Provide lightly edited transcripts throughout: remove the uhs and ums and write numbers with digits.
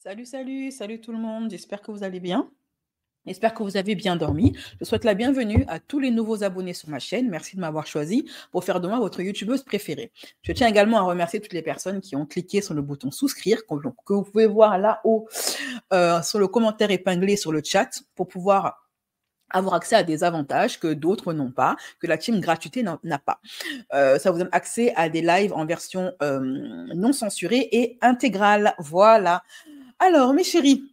Salut, salut, salut tout le monde. J'espère que vous allez bien. J'espère que vous avez bien dormi. Je souhaite la bienvenue à tous les nouveaux abonnés sur ma chaîne. Merci de m'avoir choisi pour faire de moi votre youtubeuse préférée. Je tiens également à remercier toutes les personnes qui ont cliqué sur le bouton souscrire que vous pouvez voir là-haut sur le commentaire épinglé sur le chat pour pouvoir avoir accès à des avantages que d'autres n'ont pas, que la team gratuité n'a pas. Ça vous donne accès à des lives en version non censurée et intégrale. Voilà. Alors, mes chéris,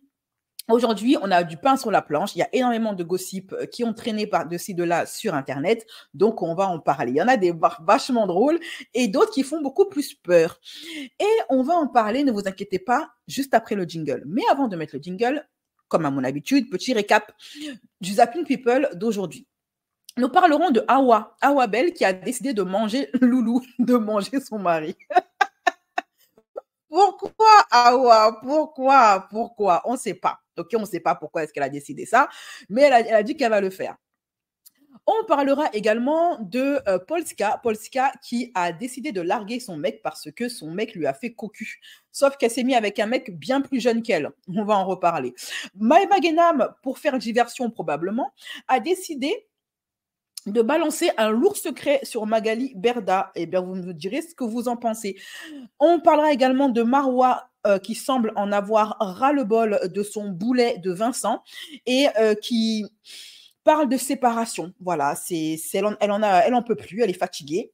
aujourd'hui, on a du pain sur la planche. Il y a énormément de gossips qui ont traîné par-ci, de là sur Internet. Donc, on va en parler. Il y en a des vachement drôles et d'autres qui font beaucoup plus peur. Et on va en parler, ne vous inquiétez pas, juste après le jingle. Mais avant de mettre le jingle, comme à mon habitude, petit récap du Zapping People d'aujourd'hui. Nous parlerons de Awa Belle qui a décidé de manger Loulou, de manger son mari. Pourquoi Awa? Pourquoi? On ne sait pas. Ok, on ne sait pas pourquoi est-ce qu'elle a décidé ça, mais elle a dit qu'elle va le faire. On parlera également de Polska qui a décidé de larguer son mec parce que son mec lui a fait cocu. Sauf qu'elle s'est mise avec un mec bien plus jeune qu'elle. On va en reparler. Maëva Guénam, pour faire diversion probablement, a décidé de balancer un lourd secret sur Magali Berda. Eh bien, vous me direz ce que vous en pensez. On parlera également de Marois qui semble en avoir ras-le-bol de son boulet de Vincent et qui parle de séparation. Voilà, elle en peut plus, elle est fatiguée.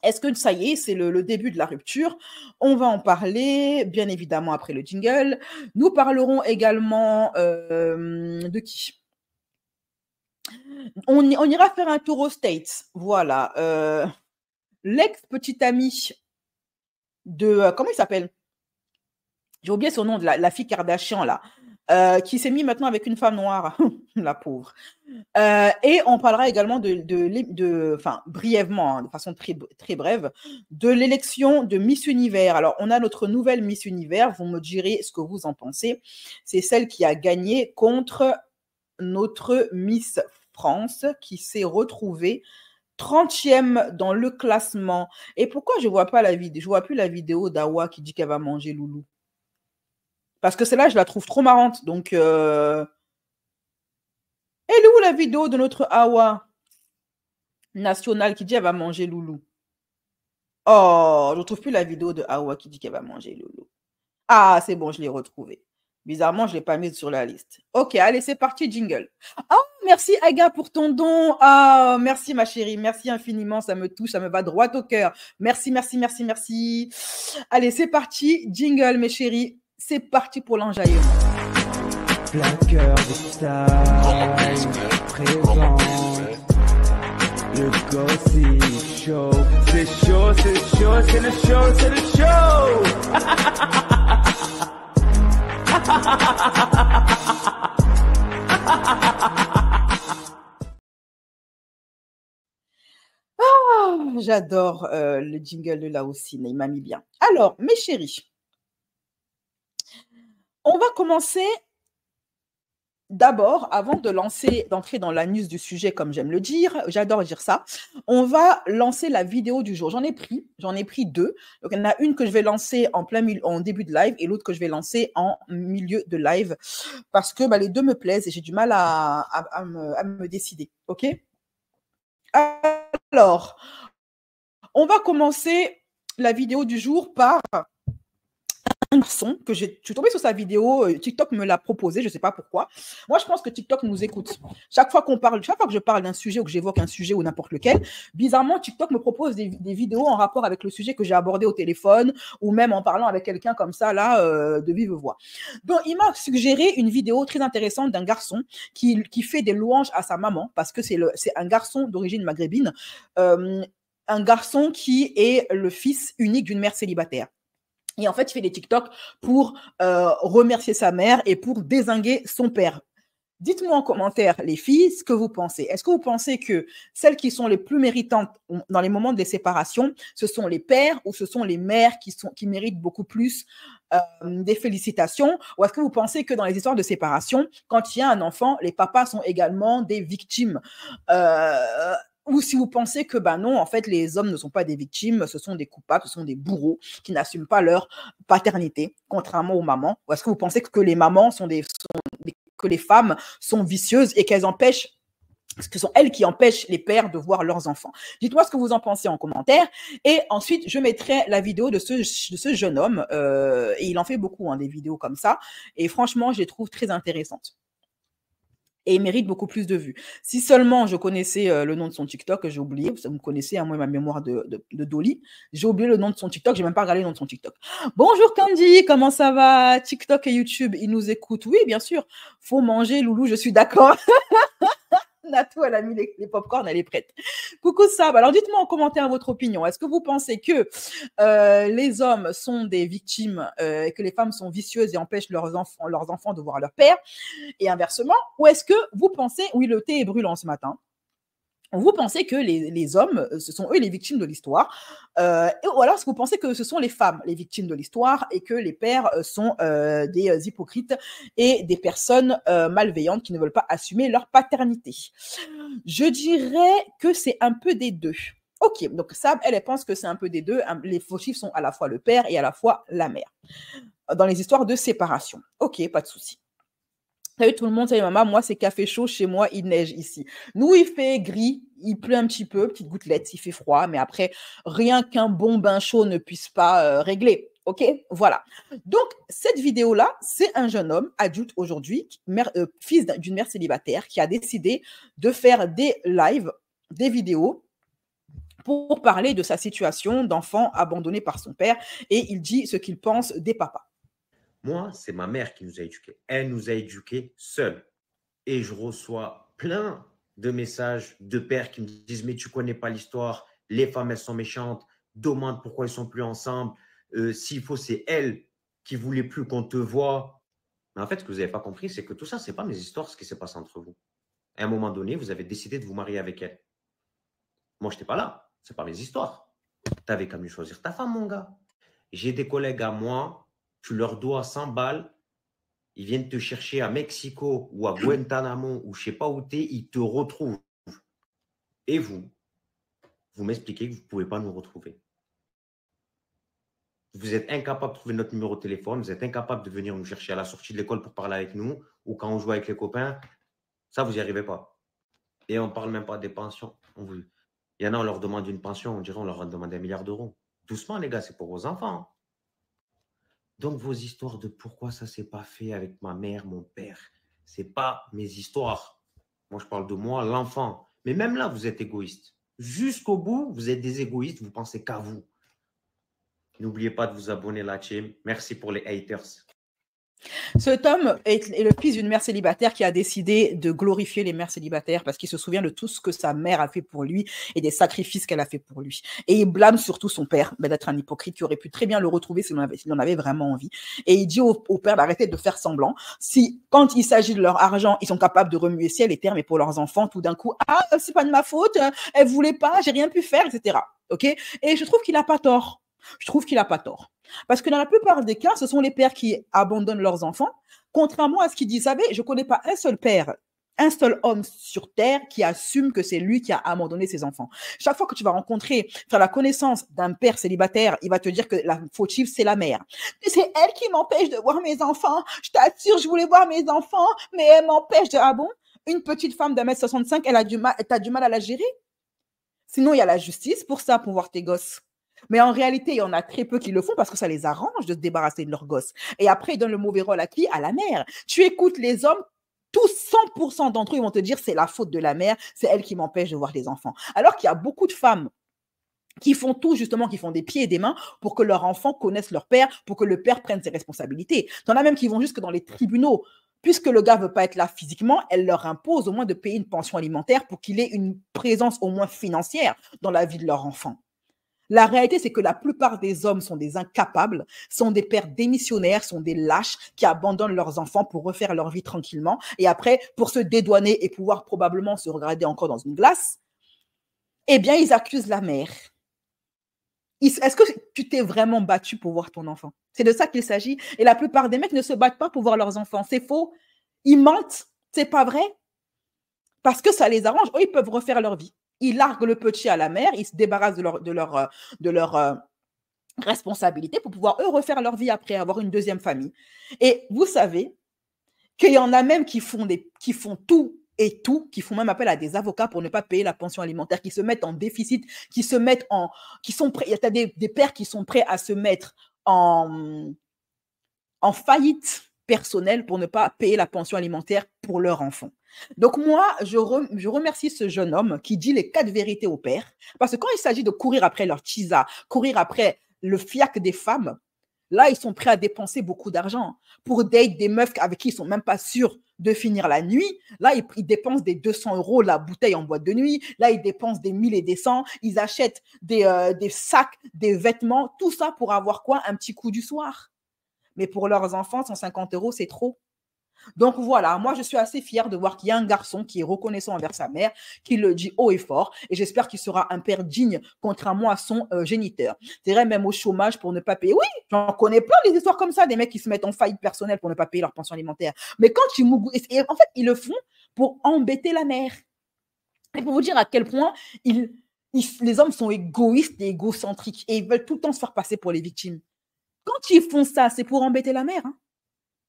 Est-ce que ça y est, c'est le début de la rupture? On va en parler, bien évidemment, après le jingle. Nous parlerons également de qui? On ira faire un tour aux States. Voilà. L'ex-petite amie de... comment il s'appelle? J'ai oublié son nom, de la fille Kardashian, là. Qui s'est mis maintenant avec une femme noire, la pauvre. Et on parlera également enfin, brièvement, hein, de façon très, très brève, de l'élection de Miss Univers. Alors, on a notre nouvelle Miss Univers, vous me direz ce que vous en pensez. C'est celle qui a gagné contre notre Miss France, qui s'est retrouvée 30e dans le classement. Et pourquoi je vois pas la vidéo? Je vois plus la vidéo d'Awa qui dit qu'elle va manger Loulou. Parce que celle-là, je la trouve trop marrante. Donc, elle est où la vidéo de notre Awa nationale qui dit qu'elle va manger Loulou? Oh, je ne trouve plus la vidéo de Awa qui dit qu'elle va manger Loulou. Ah, c'est bon, je l'ai retrouvée. Bizarrement, je ne l'ai pas mise sur la liste. Ok, allez, c'est parti, jingle. Oh, merci Aga pour ton don. Ah, merci ma chérie, merci infiniment, ça me touche, ça me va droit au cœur. Merci, merci, merci, merci. Allez, c'est parti, jingle mes chéris. C'est parti pour l'enjaillement. Plaqueur de style présente le Gossip Show. C'est chaud, c'est chaud, c'est le show, c'est le show. J'adore le jingle de là aussi, il m'a mis bien. Alors, mes chéris, on va commencer d'abord, avant d'entrer dans l'anus du sujet, comme j'aime le dire, j'adore dire ça, on va lancer la vidéo du jour. J'en ai pris deux. Donc, il y en a une que je vais lancer en début de live et l'autre que je vais lancer en milieu de live parce que les deux me plaisent et j'ai du mal à me décider. OK? Alors, on va commencer la vidéo du jour par un garçon que je suis tombée sur sa vidéo, TikTok me l'a proposé, je ne sais pas pourquoi. Moi, je pense que TikTok nous écoute. Chaque fois que je parle d'un sujet ou que j'évoque un sujet ou n'importe lequel, bizarrement, TikTok me propose des vidéos en rapport avec le sujet que j'ai abordé au téléphone ou même en parlant avec quelqu'un comme ça, là, de vive voix. Donc, il m'a suggéré une vidéo très intéressante d'un garçon qui fait des louanges à sa maman parce que c'est un garçon d'origine maghrébine, un garçon qui est le fils unique d'une mère célibataire. Et en fait, il fait des TikTok pour remercier sa mère et pour dézinguer son père. Dites-moi en commentaire, les filles, ce que vous pensez. Est-ce que vous pensez que celles qui sont les plus méritantes dans les moments de séparation, ce sont les pères ou ce sont les mères qui méritent beaucoup plus des félicitations? Ou est-ce que vous pensez que dans les histoires de séparation, quand il y a un enfant, les papas sont également des victimes? ou si vous pensez que ben non, en fait, les hommes ne sont pas des victimes, ce sont des coupables, ce sont des bourreaux qui n'assument pas leur paternité, contrairement aux mamans. Ou est-ce que vous pensez que les mamans que les femmes sont vicieuses et qu'elles empêchent, ce que sont elles qui empêchent les pères de voir leurs enfants? Dites-moi ce que vous en pensez en commentaire. Et ensuite, je mettrai la vidéo de ce jeune homme. Et il en fait beaucoup, hein, des vidéos comme ça. Et franchement, je les trouve très intéressantes. Et il mérite beaucoup plus de vues. Si seulement je connaissais le nom de son TikTok, j'ai oublié, vous me connaissez, hein, moi, ma mémoire de Dolly, j'ai oublié le nom de son TikTok, j'ai même pas regardé le nom de son TikTok. Bonjour Candy, comment ça va? TikTok et YouTube, ils nous écoutent. Oui, bien sûr, faut manger, Loulou, je suis d'accord. Natou, elle a mis les pop-corn, elle est prête. Coucou Sab, alors dites-moi en commentaire votre opinion. Est-ce que vous pensez que les hommes sont des victimes et que les femmes sont vicieuses et empêchent leurs enfants de voir leur père, et inversement? Ou est-ce que vous pensez, oui, le thé est brûlant ce matin, vous pensez que les hommes, ce sont eux les victimes de l'histoire, ou alors est-ce que vous pensez que ce sont les femmes les victimes de l'histoire et que les pères sont des hypocrites et des personnes malveillantes qui ne veulent pas assumer leur paternité? Je dirais que c'est un peu des deux. Ok, donc Sab, elle pense que c'est un peu des deux. Les fautifs sont à la fois le père et à la fois la mère dans les histoires de séparation. Ok, pas de souci. Salut tout le monde, salut maman, moi c'est café chaud, chez moi il neige ici. Nous il fait gris, il pleut un petit peu, petite gouttelette, il fait froid, mais après rien qu'un bon bain chaud ne puisse pas régler. Ok, voilà. Donc cette vidéo-là, c'est un jeune homme adulte aujourd'hui, fils d'une mère célibataire, qui a décidé de faire des lives, des vidéos pour parler de sa situation d'enfant abandonné par son père, et il dit ce qu'il pense des papas. Moi, c'est ma mère qui nous a éduqués. Elle nous a éduqués seuls. Et je reçois plein de messages de pères qui me disent « Mais tu ne connais pas l'histoire, les femmes, elles sont méchantes, demande pourquoi ils ne sont plus ensemble. S'il faut, c'est elle qui ne voulait plus qu'on te voie. » Mais en fait, ce que vous n'avez pas compris, c'est que tout ça, ce n'est pas mes histoires, ce qui s'est passé entre vous. À un moment donné, vous avez décidé de vous marier avec elle. Moi, je n'étais pas là. Ce n'est pas mes histoires. Tu avais qu'à mieux choisir ta femme, mon gars. J'ai des collègues à moi, tu leur dois 100 balles, ils viennent te chercher à Mexico ou à Guantanamo ou je ne sais pas où tu es, ils te retrouvent. Et vous m'expliquez que vous ne pouvez pas nous retrouver. Vous êtes incapable de trouver notre numéro de téléphone, vous êtes incapable de venir nous chercher à la sortie de l'école pour parler avec nous ou quand on joue avec les copains. Ça, vous n'y arrivez pas. Et on ne parle même pas des pensions. Il y en a, on leur demande une pension, on dirait on leur a demandé 1 milliard d'euros. Doucement, les gars, c'est pour vos enfants. Donc, vos histoires de pourquoi ça ne s'est pas fait avec ma mère, mon père, ce n'est pas mes histoires. Moi, je parle de moi, l'enfant. Mais même là, vous êtes égoïste. Jusqu'au bout, vous êtes des égoïstes, vous pensez qu'à vous. N'oubliez pas de vous abonner à la team. Merci pour les haters. Cet homme est le fils d'une mère célibataire qui a décidé de glorifier les mères célibataires parce qu'il se souvient de tout ce que sa mère a fait pour lui et des sacrifices qu'elle a fait pour lui. Et il blâme surtout son père d'être un hypocrite qui aurait pu très bien le retrouver s'il en avait vraiment envie. Et il dit au père d'arrêter de faire semblant. Si, quand il s'agit de leur argent, ils sont capables de remuer ciel et terre, mais pour leurs enfants, tout d'un coup, ah, c'est pas de ma faute, elle voulait pas, j'ai rien pu faire, etc. Ok? Et je trouve qu'il a pas tort. Je trouve qu'il n'a pas tort. Parce que dans la plupart des cas, ce sont les pères qui abandonnent leurs enfants, contrairement à ce qu'il dit. Vous savez, je ne connais pas un seul père, un seul homme sur Terre qui assume que c'est lui qui a abandonné ses enfants. Chaque fois que tu vas faire la connaissance d'un père célibataire, il va te dire que la fautive, c'est la mère. C'est elle qui m'empêche de voir mes enfants. Je t'assure, je voulais voir mes enfants, mais elle m'empêche de... Ah bon? Une petite femme d'1m65, t'as du mal à la gérer? Sinon, il y a la justice pour ça, pour voir tes gosses. Mais en réalité, il y en a très peu qui le font parce que ça les arrange de se débarrasser de leurs gosses. Et après, ils donnent le mauvais rôle à qui? À la mère. Tu écoutes les hommes, tous 100% d'entre eux, ils vont te dire c'est la faute de la mère, c'est elle qui m'empêche de voir les enfants. Alors qu'il y a beaucoup de femmes qui font tout, justement, qui font des pieds et des mains pour que leurs enfants connaissent leur père, pour que le père prenne ses responsabilités. Il y en a même qui vont jusque dans les tribunaux. Puisque le gars ne veut pas être là physiquement, elle leur impose au moins de payer une pension alimentaire pour qu'il ait une présence au moins financière dans la vie de leur enfant. La réalité, c'est que la plupart des hommes sont des incapables, sont des pères démissionnaires, sont des lâches qui abandonnent leurs enfants pour refaire leur vie tranquillement. Et après, pour se dédouaner et pouvoir probablement se regarder encore dans une glace, eh bien, ils accusent la mère. Est-ce que tu t'es vraiment battu pour voir ton enfant? C'est de ça qu'il s'agit. Et la plupart des mecs ne se battent pas pour voir leurs enfants. C'est faux. Ils mentent. C'est pas vrai. Parce que ça les arrange. Eux, ils peuvent refaire leur vie. ils larguent le petit à la mère, ils se débarrassent de leur responsabilité pour pouvoir, eux, refaire leur vie après, avoir une deuxième famille. Et vous savez qu'il y en a même qui font tout et tout, qui font même appel à des avocats pour ne pas payer la pension alimentaire, qui se mettent en déficit, qui sont prêts, il y a des pères qui sont prêts à se mettre en faillite personnelle pour ne pas payer la pension alimentaire pour leur enfant. Donc moi, je remercie ce jeune homme qui dit les 4 vérités au père, parce que quand il s'agit de courir après leur tisa, courir après le fiac des femmes, là, ils sont prêts à dépenser beaucoup d'argent pour date des meufs avec qui ils ne sont même pas sûrs de finir la nuit. Là, ils dépensent des 200 € la bouteille en boîte de nuit. Là, ils dépensent des 1000 et des 100. Ils achètent des sacs, des vêtements, tout ça pour avoir quoi? Un petit coup du soir. Mais pour leurs enfants, 150 €, c'est trop. Donc voilà, moi je suis assez fière de voir qu'il y a un garçon qui est reconnaissant envers sa mère, qui le dit haut et fort, et j'espère qu'il sera un père digne, contrairement à son géniteur. C'est vrai, même au chômage pour ne pas payer. Oui, j'en connais plein des histoires comme ça, des mecs qui se mettent en faillite personnelle pour ne pas payer leur pension alimentaire. Mais quand en fait, ils le font pour embêter la mère. Et pour vous dire à quel point les hommes sont égoïstes et égocentriques, et ils veulent tout le temps se faire passer pour les victimes. Quand ils font ça, c'est pour embêter la mère, hein.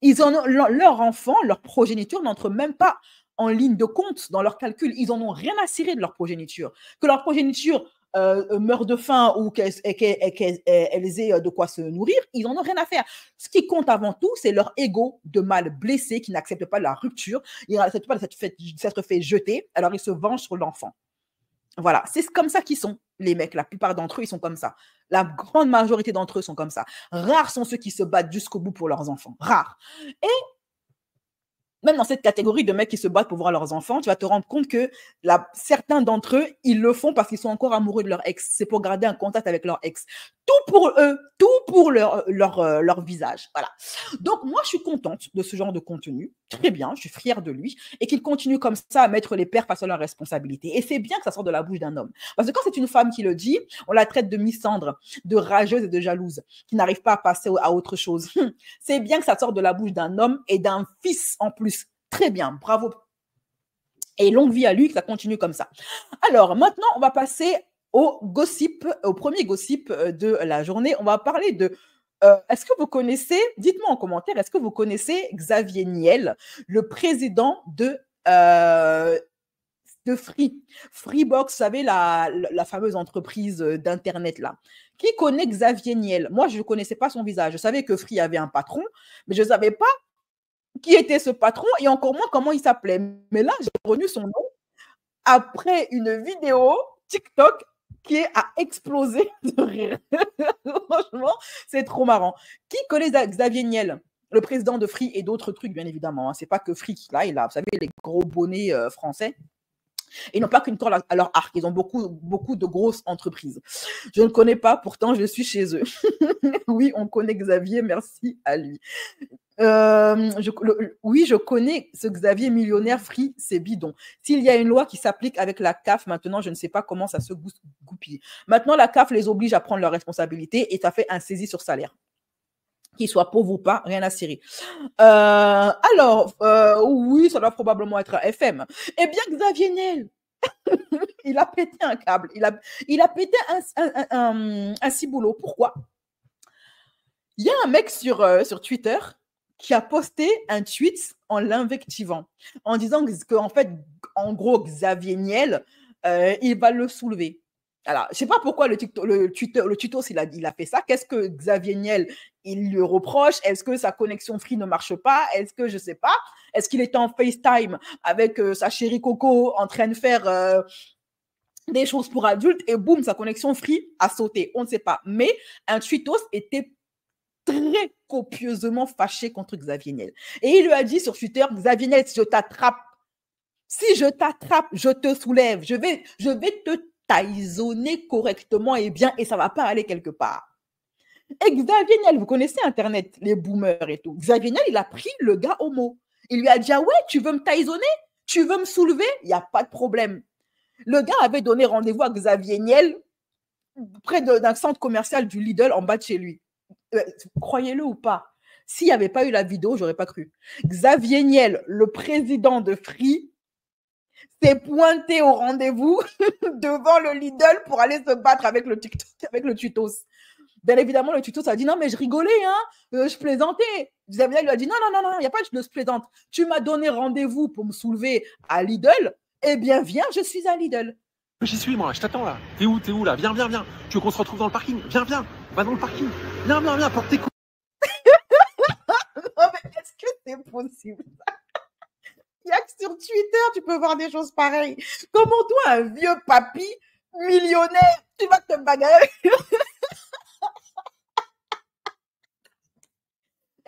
Leurs enfants, leur progéniture n'entre même pas en ligne de compte dans leur calcul. Ils en ont rien à cirer de leur progéniture. Que leur progéniture meure de faim ou qu'elles aient de quoi se nourrir, ils n'en ont rien à faire. Ce qui compte avant tout, c'est leur ego de mal blessé qui n'accepte pas la rupture, ils n'acceptent pas de s'être fait jeter, alors ils se vengent sur l'enfant. Voilà, c'est comme ça qu'ils sont, les mecs. La plupart d'entre eux, ils sont comme ça. La grande majorité d'entre eux sont comme ça. Rares sont ceux qui se battent jusqu'au bout pour leurs enfants. Rares. Et même dans cette catégorie de mecs qui se battent pour voir leurs enfants, tu vas te rendre compte que certains d'entre eux, ils le font parce qu'ils sont encore amoureux de leur ex. C'est pour garder un contact avec leur ex. Tout pour eux, tout pour leur visage. Voilà. Donc, moi, je suis contente de ce genre de contenu. Très bien, je suis fière de lui. Et qu'il continue comme ça à mettre les pères face à leurs responsabilités. Et c'est bien que ça sorte de la bouche d'un homme. Parce que quand c'est une femme qui le dit, on la traite de misandre, de rageuse et de jalouse, qui n'arrive pas à passer à autre chose. C'est bien que ça sorte de la bouche d'un homme et d'un fils en plus. Très bien, bravo. Et longue vie à lui, que ça continue comme ça. Alors, maintenant, on va passer au premier gossip de la journée. On va parler de... est-ce que vous connaissez, dites-moi en commentaire, est-ce que vous connaissez Xavier Niel, le président de Free. Freebox, vous savez, la fameuse entreprise d'Internet là. Qui connaît Xavier Niel? Moi, je ne connaissais pas son visage. Je savais que Free avait un patron, mais je ne savais pas qui était ce patron et encore moins comment il s'appelait. Mais là, j'ai reconnu son nom après une vidéo TikTok qui a explosé de rire. Franchement, c'est trop marrant. Qui connaît Xavier Niel, le président de Free et d'autres trucs, bien évidemment. Hein. C'est pas que Free qui là, il a, vous savez, les gros bonnets français. Ils n'ont pas qu'une corde à leur arc. Ils ont beaucoup de grosses entreprises. Je ne connais pas, pourtant, je suis chez eux. Oui, on connaît Xavier, merci à lui. Oui, je connais ce Xavier millionnaire. Free, c'est bidon. S'il y a une loi qui s'applique avec la CAF, maintenant, je ne sais pas comment ça se goupille. Maintenant, la CAF les oblige à prendre leurs responsabilités et ça fait un saisie sur salaire. Qu'il soit pauvre ou pas, rien à cirer. Oui, ça doit probablement être un FM. Eh bien, Xavier Niel, il a pété un câble. Il a pété un ciboulot. Pourquoi? Il y a un mec sur Twitter qui a posté un tweet en l'invectivant, en disant qu'en fait, en gros, Xavier Niel, il va le soulever. Alors, je ne sais pas pourquoi le tuto, il a fait ça. Qu'est-ce que Xavier Niel, il lui reproche? Est-ce que sa connexion Free ne marche pas? Est-ce que, je ne sais pas, est-ce qu'il était en FaceTime avec sa chérie Coco en train de faire des choses pour adultes et boum, sa connexion Free a sauté? On ne sait pas. Mais un tweetos était très copieusement fâché contre Xavier Niel. Et il lui a dit sur Twitter, Xavier Niel, si je t'attrape, je te soulève. Je vais te taisonner correctement et bien, et ça ne va pas aller quelque part. Et Xavier Niel, vous connaissez Internet, les boomers et tout. Xavier Niel, il a pris le gars au mot. Il lui a dit, ah ouais, tu veux me taisonner? Tu veux me soulever? Il n'y a pas de problème. Le gars avait donné rendez-vous à Xavier Niel près d'un centre commercial du Lidl en bas de chez lui. Croyez-le ou pas, s'il n'y avait pas eu la vidéo, je n'aurais pas cru. Xavier Niel, le président de Free, s'est pointé au rendez-vous devant le Lidl pour aller se battre avec le tutos. Bien évidemment, le tutos a dit non, mais je rigolais, hein, je plaisantais. Xavier lui a dit non, il n'y a pas de je plaisante. Tu m'as donné rendez-vous pour me soulever à Lidl. Eh bien, viens, je suis à Lidl. J'y suis, moi, je t'attends là. T'es où là? Viens. Tu veux qu'on se retrouve dans le parking? Viens. Va dans le parking. Viens, porte tes couilles. Non, mais est-ce que c'est possible? Il n'y a que sur Twitter, tu peux voir des choses pareilles. Comment toi, un vieux papy millionnaire, tu vas te bagarrer?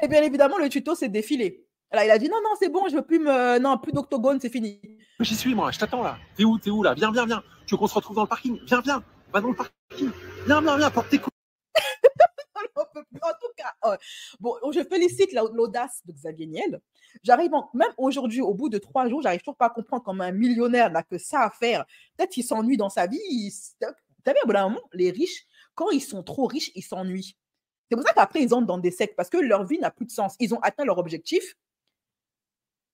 Et bien évidemment, le tuto s'est défilé. Alors, il a dit non, c'est bon, je veux plus plus d'octogone, c'est fini. J'y suis, moi, je t'attends là. T'es où là? Viens. Tu veux qu'on se retrouve dans le parking? Viens. Va dans le parking. Viens, porte tes couilles. En tout cas, bon, je félicite l'audace de Xavier Niel. J'arrive, même aujourd'hui, au bout de 3 jours, j'arrive toujours pas à comprendre comment un millionnaire n'a que ça à faire. Peut-être qu'il s'ennuie dans sa vie. Vous savez, au bout d'un moment, les riches, quand ils sont trop riches, ils s'ennuient. C'est pour ça qu'après, ils entrent dans des sectes parce que leur vie n'a plus de sens. Ils ont atteint leur objectif.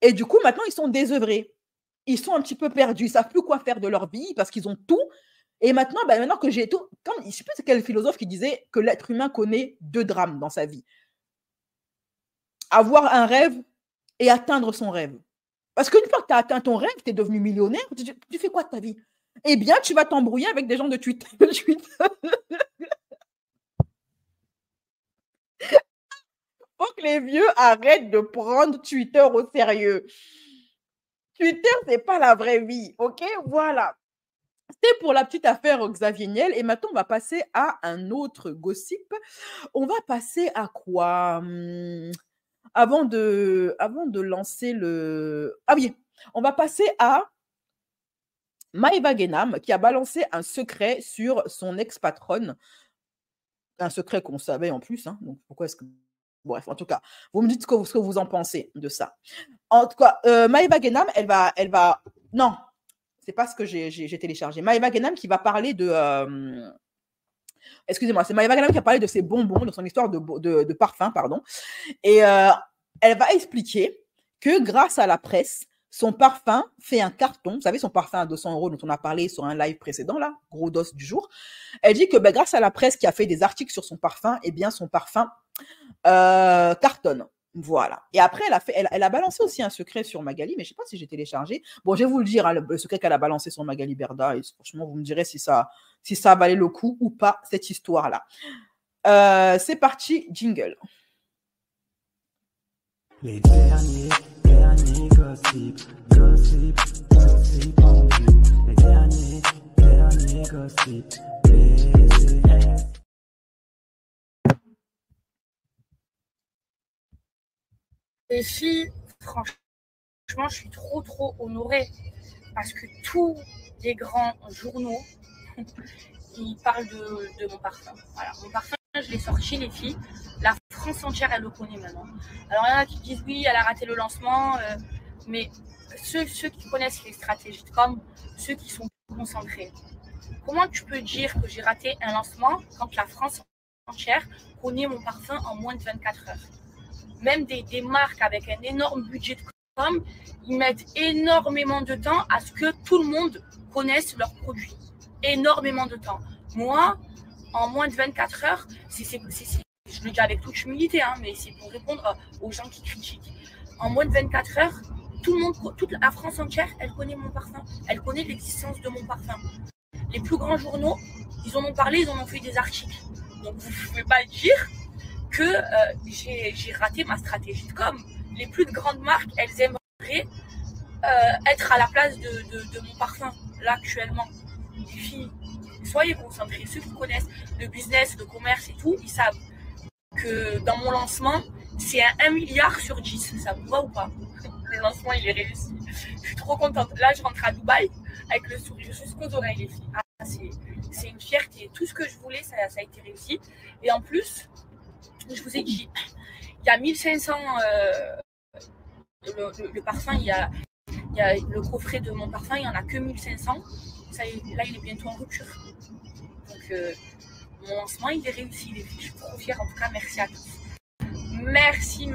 Et du coup, maintenant, ils sont désœuvrés. Ils sont un petit peu perdus. Ils ne savent plus quoi faire de leur vie parce qu'ils ont tout. Et maintenant, maintenant que j'ai tout, je ne sais pas quel philosophe qui disait que l'être humain connaît 2 drames dans sa vie. Avoir un rêve et atteindre son rêve. Parce qu'une fois que tu as atteint ton rêve, tu es devenu millionnaire, tu fais quoi de ta vie? Eh bien, tu vas t'embrouiller avec des gens de Twitter. Faut que les vieux arrêtent de prendre Twitter au sérieux. Twitter, c'est pas la vraie vie, ok? Voilà. C'était pour la petite affaire Xavier Niel. Et maintenant, on va passer à un autre gossip. On va passer à quoi? Avant de lancer le... Ah oui, on va passer à Maëva Guénam qui a balancé un secret sur son ex-patronne. Un secret qu'on savait en plus. Hein, donc, pourquoi est-ce que... Bref, en tout cas, vous me dites ce que vous en pensez de ça. En tout cas, Maëva Guénam, elle va... Non, c'est pas ce que j'ai téléchargé. Maëva Guénam qui va parler de... Excusez-moi, c'est Maëva Guénam qui a parlé de ses bonbons, de son histoire de parfum, pardon. Et elle va expliquer que grâce à la presse, son parfum fait un carton. Vous savez, son parfum à 200 € dont on a parlé sur un live précédent, là, gros dos du jour. Elle dit que grâce à la presse qui a fait des articles sur son parfum, eh bien, son parfum cartonne. Voilà. Et après, elle a balancé aussi un secret sur Magali, mais je ne sais pas si j'ai téléchargé. Bon, je vais vous le dire, hein, le secret qu'elle a balancé sur Magali Berda. Et franchement, vous me direz si ça valait le coup ou pas, cette histoire-là. C'est parti, jingle. Les derniers gossip en vue. Les derniers gossip, BCS. Les filles, franchement, je suis trop honorée parce que tous les grands journaux, ils parlent de mon parfum. Voilà, mon parfum, je l'ai sorti, les filles. La France entière, elle le connaît maintenant. Alors, il y en a qui disent oui, elle a raté le lancement, mais ceux qui connaissent les stratégies de com, ceux qui sont concentrés. Comment tu peux dire que j'ai raté un lancement quand la France entière connaît mon parfum en moins de 24 heures? Même des marques avec un énorme budget de com, ils mettent énormément de temps à ce que tout le monde connaisse leurs produits. Énormément de temps. Moi, en moins de 24 heures, je le dis avec toute humilité, hein, mais c'est pour répondre aux gens qui critiquent. En moins de 24 heures, toute la France entière, elle connaît mon parfum. Elle connaît l'existence de mon parfum. Les plus grands journaux, ils en ont parlé, ils en ont fait des articles. Donc, vous ne pouvez pas dire que j'ai raté ma stratégie de com. Les plus grandes marques, elles aimeraient être à la place de mon parfum, là, actuellement. Les filles, soyez concentrés. Ceux qui connaissent le business, le commerce et tout, ils savent que dans mon lancement, c'est un 1 milliard sur 10. Ça vous va ou pas? Le lancement, il est réussi. Je suis trop contente. Là, je rentre à Dubaï avec le sourire jusqu'aux oreilles, les filles. Ah, c'est une fierté. Tout ce que je voulais, ça a été réussi. Et en plus, je vous ai dit, il y a 1500, le parfum, il y a le coffret de mon parfum, il n'y en a que 1500. Ça, là, il est bientôt en rupture. Donc, mon lancement, il est réussi, les filles. Je suis trop fière. En tout cas, merci à tous. Merci.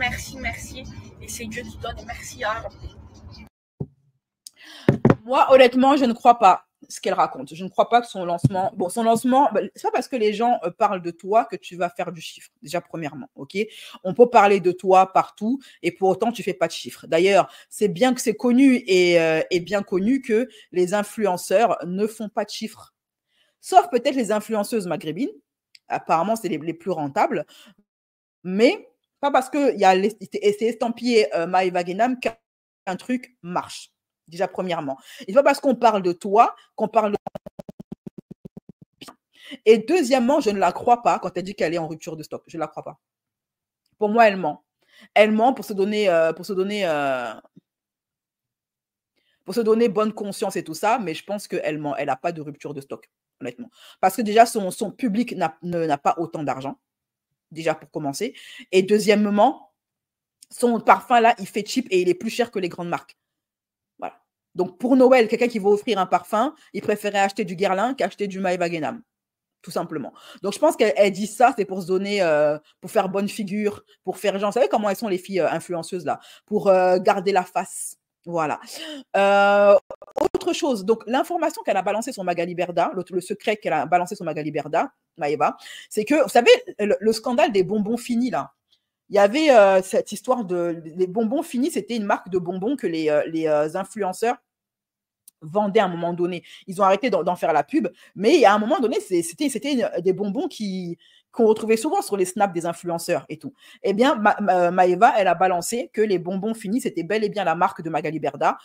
Et c'est Dieu qui donne. Et merci à Rabbi. Moi, honnêtement, je ne crois pas ce qu'elle raconte. Je ne crois pas que son lancement... Bon, son lancement, c'est pas parce que les gens parlent de toi que tu vas faire du chiffre, déjà premièrement, ok? On peut parler de toi partout et pour autant, tu fais pas de chiffre. D'ailleurs, c'est bien que c'est connu et bien connu que les influenceurs ne font pas de chiffres. Sauf peut-être les influenceuses maghrébines. Apparemment, c'est les plus rentables. Mais pas parce qu'il y a c'est estampillé Maëva Guénam qu'un truc marche. Déjà, premièrement. Et pas parce qu'on parle de toi qu'on parle de... Et deuxièmement, je ne la crois pas quand elle dit qu'elle est en rupture de stock. Je ne la crois pas. Pour moi, elle ment. Elle ment pour se donner bonne conscience et tout ça, mais je pense qu'elle ment. Elle n'a pas de rupture de stock, honnêtement. Parce que déjà, son public n'a pas autant d'argent, déjà pour commencer. Et deuxièmement, son parfum là, il fait cheap et il est plus cher que les grandes marques. Voilà. Donc pour Noël, quelqu'un qui va offrir un parfum, il préférait acheter du Guerlain qu'acheter du Maëva Guénam, tout simplement. Donc je pense qu'elle dit ça, c'est pour se donner, pour faire bonne figure, pour faire genre, vous savez comment elles sont les filles influenceuses là, pour garder la face. Voilà. Autre chose, donc l'information qu'elle a balancée sur Magali Berda, le secret qu'elle a balancé sur Magali Berda, Maëva, c'est que, vous savez, le scandale des bonbons finis là, il y avait cette histoire de... Les bonbons finis, c'était une marque de bonbons que les influenceurs vendaient à un moment donné. Ils ont arrêté d'en faire la pub, mais à un moment donné, c'était des bonbons qu'on retrouvait souvent sur les snaps des influenceurs et tout. Eh bien, Maëva, elle a balancé que les bonbons finis, c'était bel et bien la marque de Magali Berda,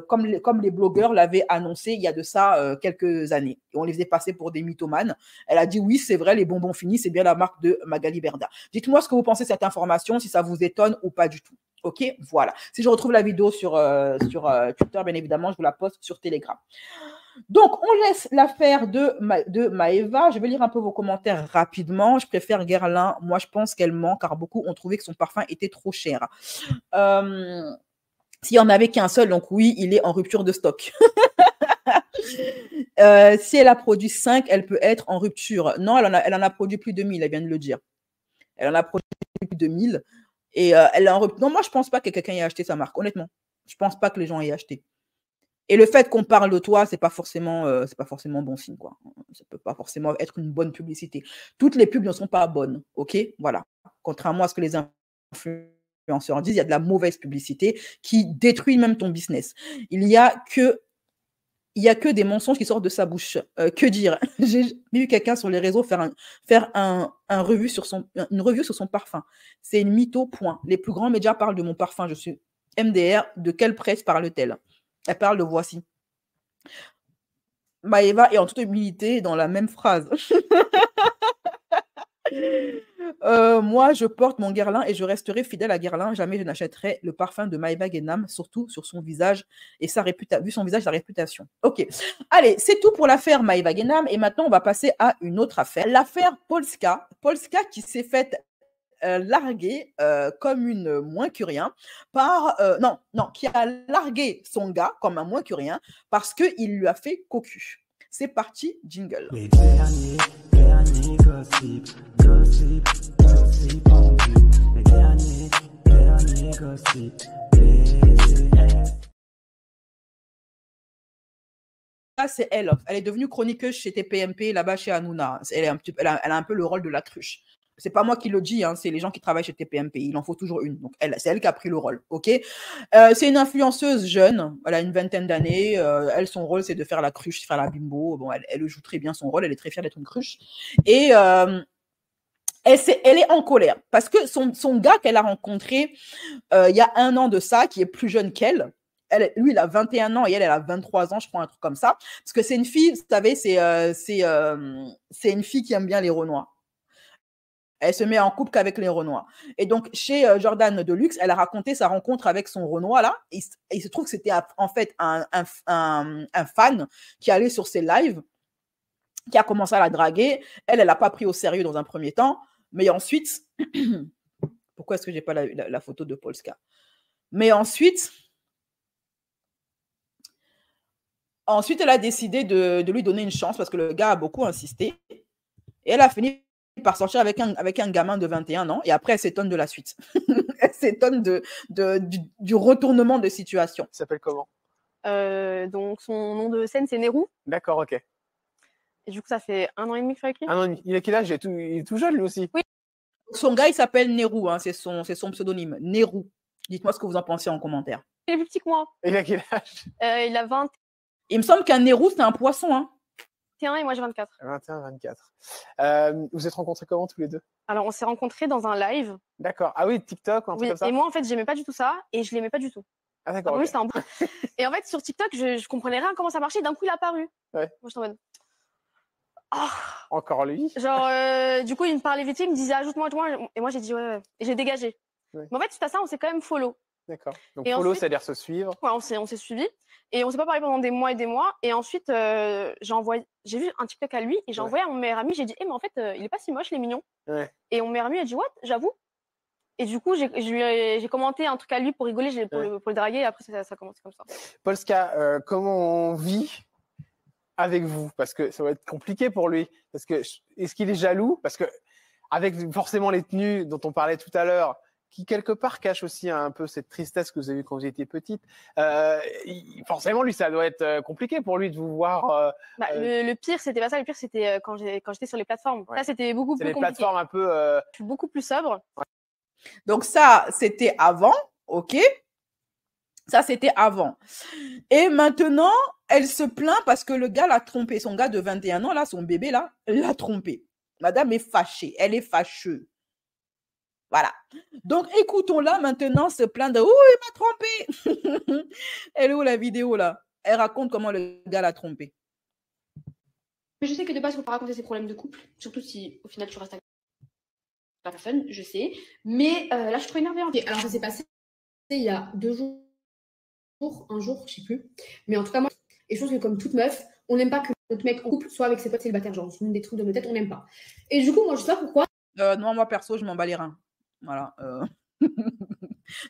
comme les blogueurs l'avaient annoncé il y a de ça quelques années. Et on les faisait passer pour des mythomanes. Elle a dit oui, c'est vrai, les bonbons finis, c'est bien la marque de Magali Berda. Dites-moi ce que vous pensez de cette information, si ça vous étonne ou pas du tout. Ok, voilà. Si je retrouve la vidéo sur Twitter, bien évidemment, je vous la poste sur Telegram. Donc, on laisse l'affaire de Maëva. Je vais lire un peu vos commentaires rapidement. Je préfère Guerlain. Moi, je pense qu'elle ment, car beaucoup ont trouvé que son parfum était trop cher. S'il n'y en avait qu'un seul, donc oui, il est en rupture de stock. Si elle a produit 5, elle peut être en rupture. Non, elle en a produit plus de 1000, elle vient de le dire. Elle en a produit plus de 1000. Et elle est en rupture. Non, moi, je ne pense pas que quelqu'un ait acheté sa marque, honnêtement. Je ne pense pas que les gens aient acheté. Et le fait qu'on parle de toi, c'est pas forcément bon signe, quoi. Ça peut pas forcément être une bonne publicité. Toutes les pubs ne sont pas bonnes, ok? Voilà. Contrairement à ce que les influenceurs disent, il y a de la mauvaise publicité qui détruit même ton business. Il y a que des mensonges qui sortent de sa bouche. Que dire? J'ai vu quelqu'un sur les réseaux faire une revue sur son parfum. C'est une mytho, point. Les plus grands médias parlent de mon parfum. Je suis MDR. De quelle presse parle-t-elle? Elle parle de Voici. Maëva est en toute humilité dans la même phrase. Moi, je porte mon Guerlain et je resterai fidèle à Guerlain. Jamais je n'achèterai le parfum de Maëva Guénam, surtout sur son visage et vu son visage, sa réputation. Ok. Allez, c'est tout pour l'affaire Maëva Guénam. Et maintenant, on va passer à une autre affaire. L'affaire Polska. Polska qui s'est faite largué comme une moins que rien qui a largué son gars comme un moins que rien parce qu'il lui a fait cocu. C'est parti, jingle. Les derniers gossip en vue. Les derniers gossip, Là, c'est elle. Elle est devenue chroniqueuse chez TPMP, là-bas chez Hanouna. Elle a un peu le rôle de la cruche. C'est pas moi qui le dis, hein, c'est les gens qui travaillent chez TPMP. Il en faut toujours une. Donc, c'est elle qui a pris le rôle. Ok. C'est une influenceuse jeune. Elle a une vingtaine d'années. Elle, son rôle, c'est de faire la cruche, faire la bimbo. Bon, elle joue très bien son rôle. Elle est très fière d'être une cruche. Et elle est en colère parce que son gars qu'elle a rencontré il y a 1 an de ça, qui est plus jeune qu'elle. Lui, il a 21 ans et elle a 23 ans, je crois, un truc comme ça. Parce que c'est une fille, vous savez, c'est une fille qui aime bien les Renois. Elle se met en couple qu'avec les Renois. Et donc, chez Jordan Deluxe, elle a raconté sa rencontre avec son Renois, là. Et il se trouve que c'était en fait un fan qui allait sur ses lives, qui a commencé à la draguer. Elle n'a pas pris au sérieux dans un premier temps. Mais ensuite, pourquoi est-ce que je n'ai pas la photo de Polska? Mais ensuite, elle a décidé de lui donner une chance parce que le gars a beaucoup insisté. Et elle a fini par sortir avec un gamin de 21 ans. Et après, elle s'étonne de la suite. Elle s'étonne du retournement de situation. Il s'appelle comment? Donc, son nom de scène, c'est Nehru. D'accord, ok. Et du coup, ça fait 1 an et demi que je suis avec lui. 1 an et demi. Il a quel âge? Il est tout jeune, lui aussi. Oui. Son gars, il s'appelle Nehru, hein, c'est son pseudonyme. Nehru. Dites-moi ce que vous en pensez en commentaire. Il est plus petit que moi. Il a quel âge? Il a 21 Il me semble qu'un Nehru, c'est un poisson. Hein. et moi, j'ai 24. 21, 24. Vous êtes rencontrés comment tous les deux? Alors, on s'est rencontrés dans un live. D'accord. Ah oui, TikTok ou un truc Oui, comme ça? et moi, en fait, j'aimais pas du tout ça et je l'aimais pas du tout. Ah d'accord. Oui, ok. c'était un bon. Et en fait, sur TikTok, je comprenais rien comment ça marchait. D'un coup, il est apparu. Ouais. Moi, j'étais en mode. Ah. Encore lui? Genre, du coup, il me parlait vite fait, il me disait ajoute-moi, et moi, j'ai dit ouais. Et j'ai dégagé. Ouais. Mais en fait, suite à ça, on s'est quand même follow. D'accord. Donc Et follow, ensuite- c'est-à-dire se suivre. Ouais, on s'est suivis. Et on s'est pas parlé pendant des mois et des mois. Et ensuite, j'ai vu un TikTok à lui et j'ai Ouais. envoyé à mon meilleur ami. J'ai dit, mais en fait, il est pas si moche, il est mignon. Ouais. Et mon meilleur ami a dit, what, j'avoue. Et du coup, j'ai commenté un truc à lui pour rigoler, pour le draguer. Et après, ça a commencé comme ça. Polska, comment on vit avec vous? Parce que ça va être compliqué pour lui. Parce que est-ce qu'il est jaloux? Parce que avec forcément les tenues dont on parlait tout à l'heure, qui quelque part cachent aussi un peu cette tristesse que vous avez eue quand vous étiez petite, forcément lui ça doit être compliqué pour lui de vous voir. Le pire, c'était pas ça. Le pire, c'était quand j'étais sur les plateformes. Ouais. Ça, c'était beaucoup C'est plus les compliqué. plateformes un peu. Je suis beaucoup plus sobre. Donc ça, c'était avant, ok? Ça, c'était avant. Et maintenant, elle se plaint parce que le gars l'a trompé. Son gars de 21 ans, là, son bébé, là, l'a trompé. Madame est fâchée. Elle est fâcheuse. Voilà. Donc, écoutons-la maintenant se plaindre. Ouh, il m'a trompé. Elle est où la vidéo, là? Elle raconte comment le gars l'a trompé. Mais je sais que de base, il ne faut pas raconter ses problèmes de couple, surtout si au final tu restes avec la personne, je sais. Mais là, je suis trop énervée. Et alors, ça s'est passé il y a 2 jours, un jour, je sais plus. Mais en tout cas, moi, et je pense que comme toute meuf, on n'aime pas que notre mec en couple soit avec ses potes célibataires. Genre, c'est une des trucs de nos têtes, on n'aime pas. Et du coup, moi, je sais pas pourquoi. Non, moi, perso, je m'en bats les reins. Voilà.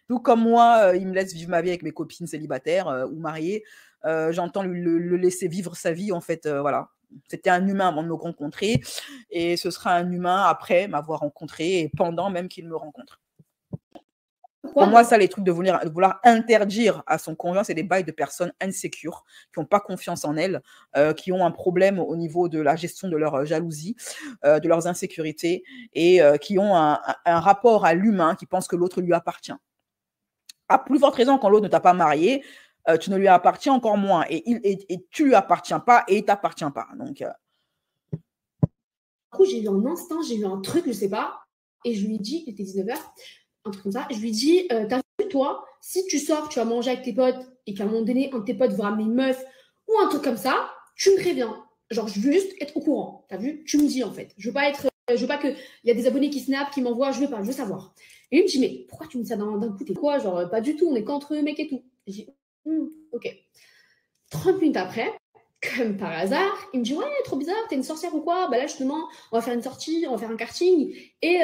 Tout comme moi, il me laisse vivre ma vie avec mes copines célibataires ou mariées. J'entends le laisser vivre sa vie, en fait. Voilà. C'était un humain avant de me rencontrer et ce sera un humain après m'avoir rencontré et pendant même qu'il me rencontre. Pour moi, ça, les trucs de vouloir interdire à son conjoint, c'est des bails de personnes insécures, qui n'ont pas confiance en elles, qui ont un problème au niveau de la gestion de leur jalousie, de leurs insécurités et qui ont un rapport à l'humain, qui pensent que l'autre lui appartient. À plus forte raison, quand l'autre ne t'a pas marié, tu ne lui appartiens encore moins et tu lui appartiens pas et il t'appartient pas. Donc, Du coup, j'ai eu un instinct, j'ai eu un truc, je sais pas, et je lui ai dit, il était 19h, un truc comme ça, je lui ai dit, t'as vu, toi, si tu sors, tu vas manger avec tes potes et qu'à un moment donné, un de tes potes va ramener une meuf ou un truc comme ça, tu me préviens. Genre, je veux juste être au courant, t'as vu? Tu me dis, en fait. Je veux pas qu'il y a des abonnés qui snap, qui m'envoient, je veux savoir. Et lui me dit, mais pourquoi tu me dis ça d'un coup? T'es quoi? Genre, pas du tout, on est qu'entre mecs et tout. Et j'ai dit, ok. 30 minutes après, comme par hasard, il me dit, ouais, trop bizarre, t'es une sorcière ou quoi? Bah là, justement, on va faire une sortie, on va faire un karting, et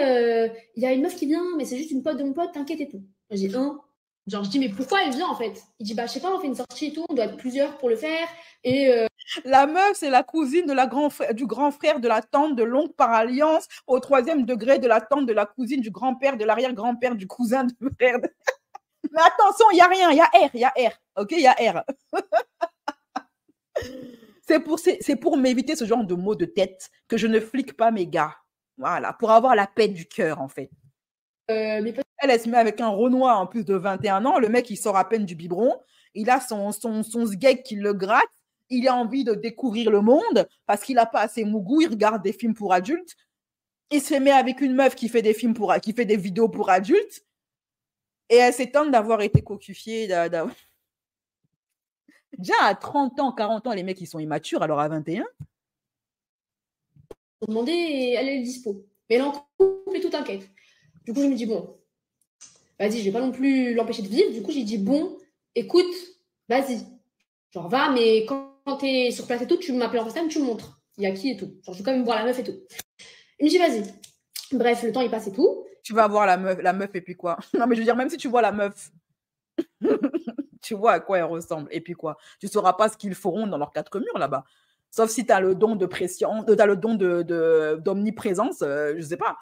il y a une meuf qui vient, mais c'est juste une pote de mon pote, t'inquiète et tout. J'ai dit, genre, je dis, mais pourquoi elle vient en fait? Il dit, bah, je sais pas, on fait une sortie et tout, on doit être plusieurs pour le faire, et la meuf, c'est la cousine de du grand frère, de la tante, de l'oncle par alliance, au 3e degré de la tante, de la cousine, du grand-père, de l'arrière-grand-père, du cousin, du frère. Mais attention, il n'y a rien, il y a R. Ok, il y a R. C'est pour m'éviter ce genre de mots de tête que je ne flique pas mes gars. Voilà, pour avoir la paix du cœur, en fait. Elle se met avec un Renoir en plus de 21 ans. Le mec, il sort à peine du biberon. Il a son sgeg qui le gratte. Il a envie de découvrir le monde parce qu'il n'a pas assez mougou. Il regarde des films pour adultes. Il se met avec une meuf qui fait des vidéos pour adultes. Et elle s'étonne d'avoir été cocufiée. Déjà à 30 ans, 40 ans, les mecs, ils sont immatures. Alors à 21. on demandait et elle est dispo. Mais elle est en couple et tout, t'inquiète. Du coup, je me dis, bon, vas-y, je vais pas non plus l'empêcher de vivre. Du coup, j'ai dit, bon, écoute, vas-y. Genre, va, mais quand t'es sur place et tout, tu m'appelles en FaceTime, tu me montres. Il y a qui et tout. Genre, je veux quand même voir la meuf et tout. Il me dit, vas-y. Bref, le temps, il passe et tout. Tu vas voir la meuf et puis quoi? Non, mais je veux dire, même si tu vois la meuf, tu vois à quoi elle ressemble. Et puis quoi? Tu ne sauras pas ce qu'ils feront dans leurs 4 murs là-bas. Sauf si tu as le don de pression, tu as le don d'omniprésence, je ne sais pas.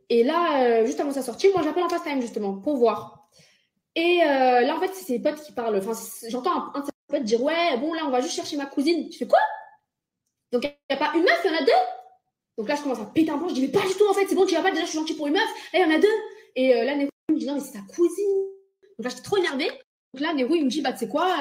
Et là, juste avant sa sortie, moi, j'appelle en FaceTime, justement, pour voir. Et là, en fait, c'est ses potes qui parlent. Enfin, j'entends un de ses pote dire ouais, bon, là, on va juste chercher ma cousine. Je fais quoi? Donc, il n'y a pas une meuf, il y en a deux. Donc là, je commence à péter un plomb. Je dis, mais pas du tout, en fait, c'est bon, tu vas pas, déjà, je suis gentille pour une meuf. Là, il y en a deux. Et là, Nehru, il me dit, non, mais c'est ta cousine. Donc là, j'étais trop énervée. Donc là, Nehru, il me dit, bah, tu sais quoi,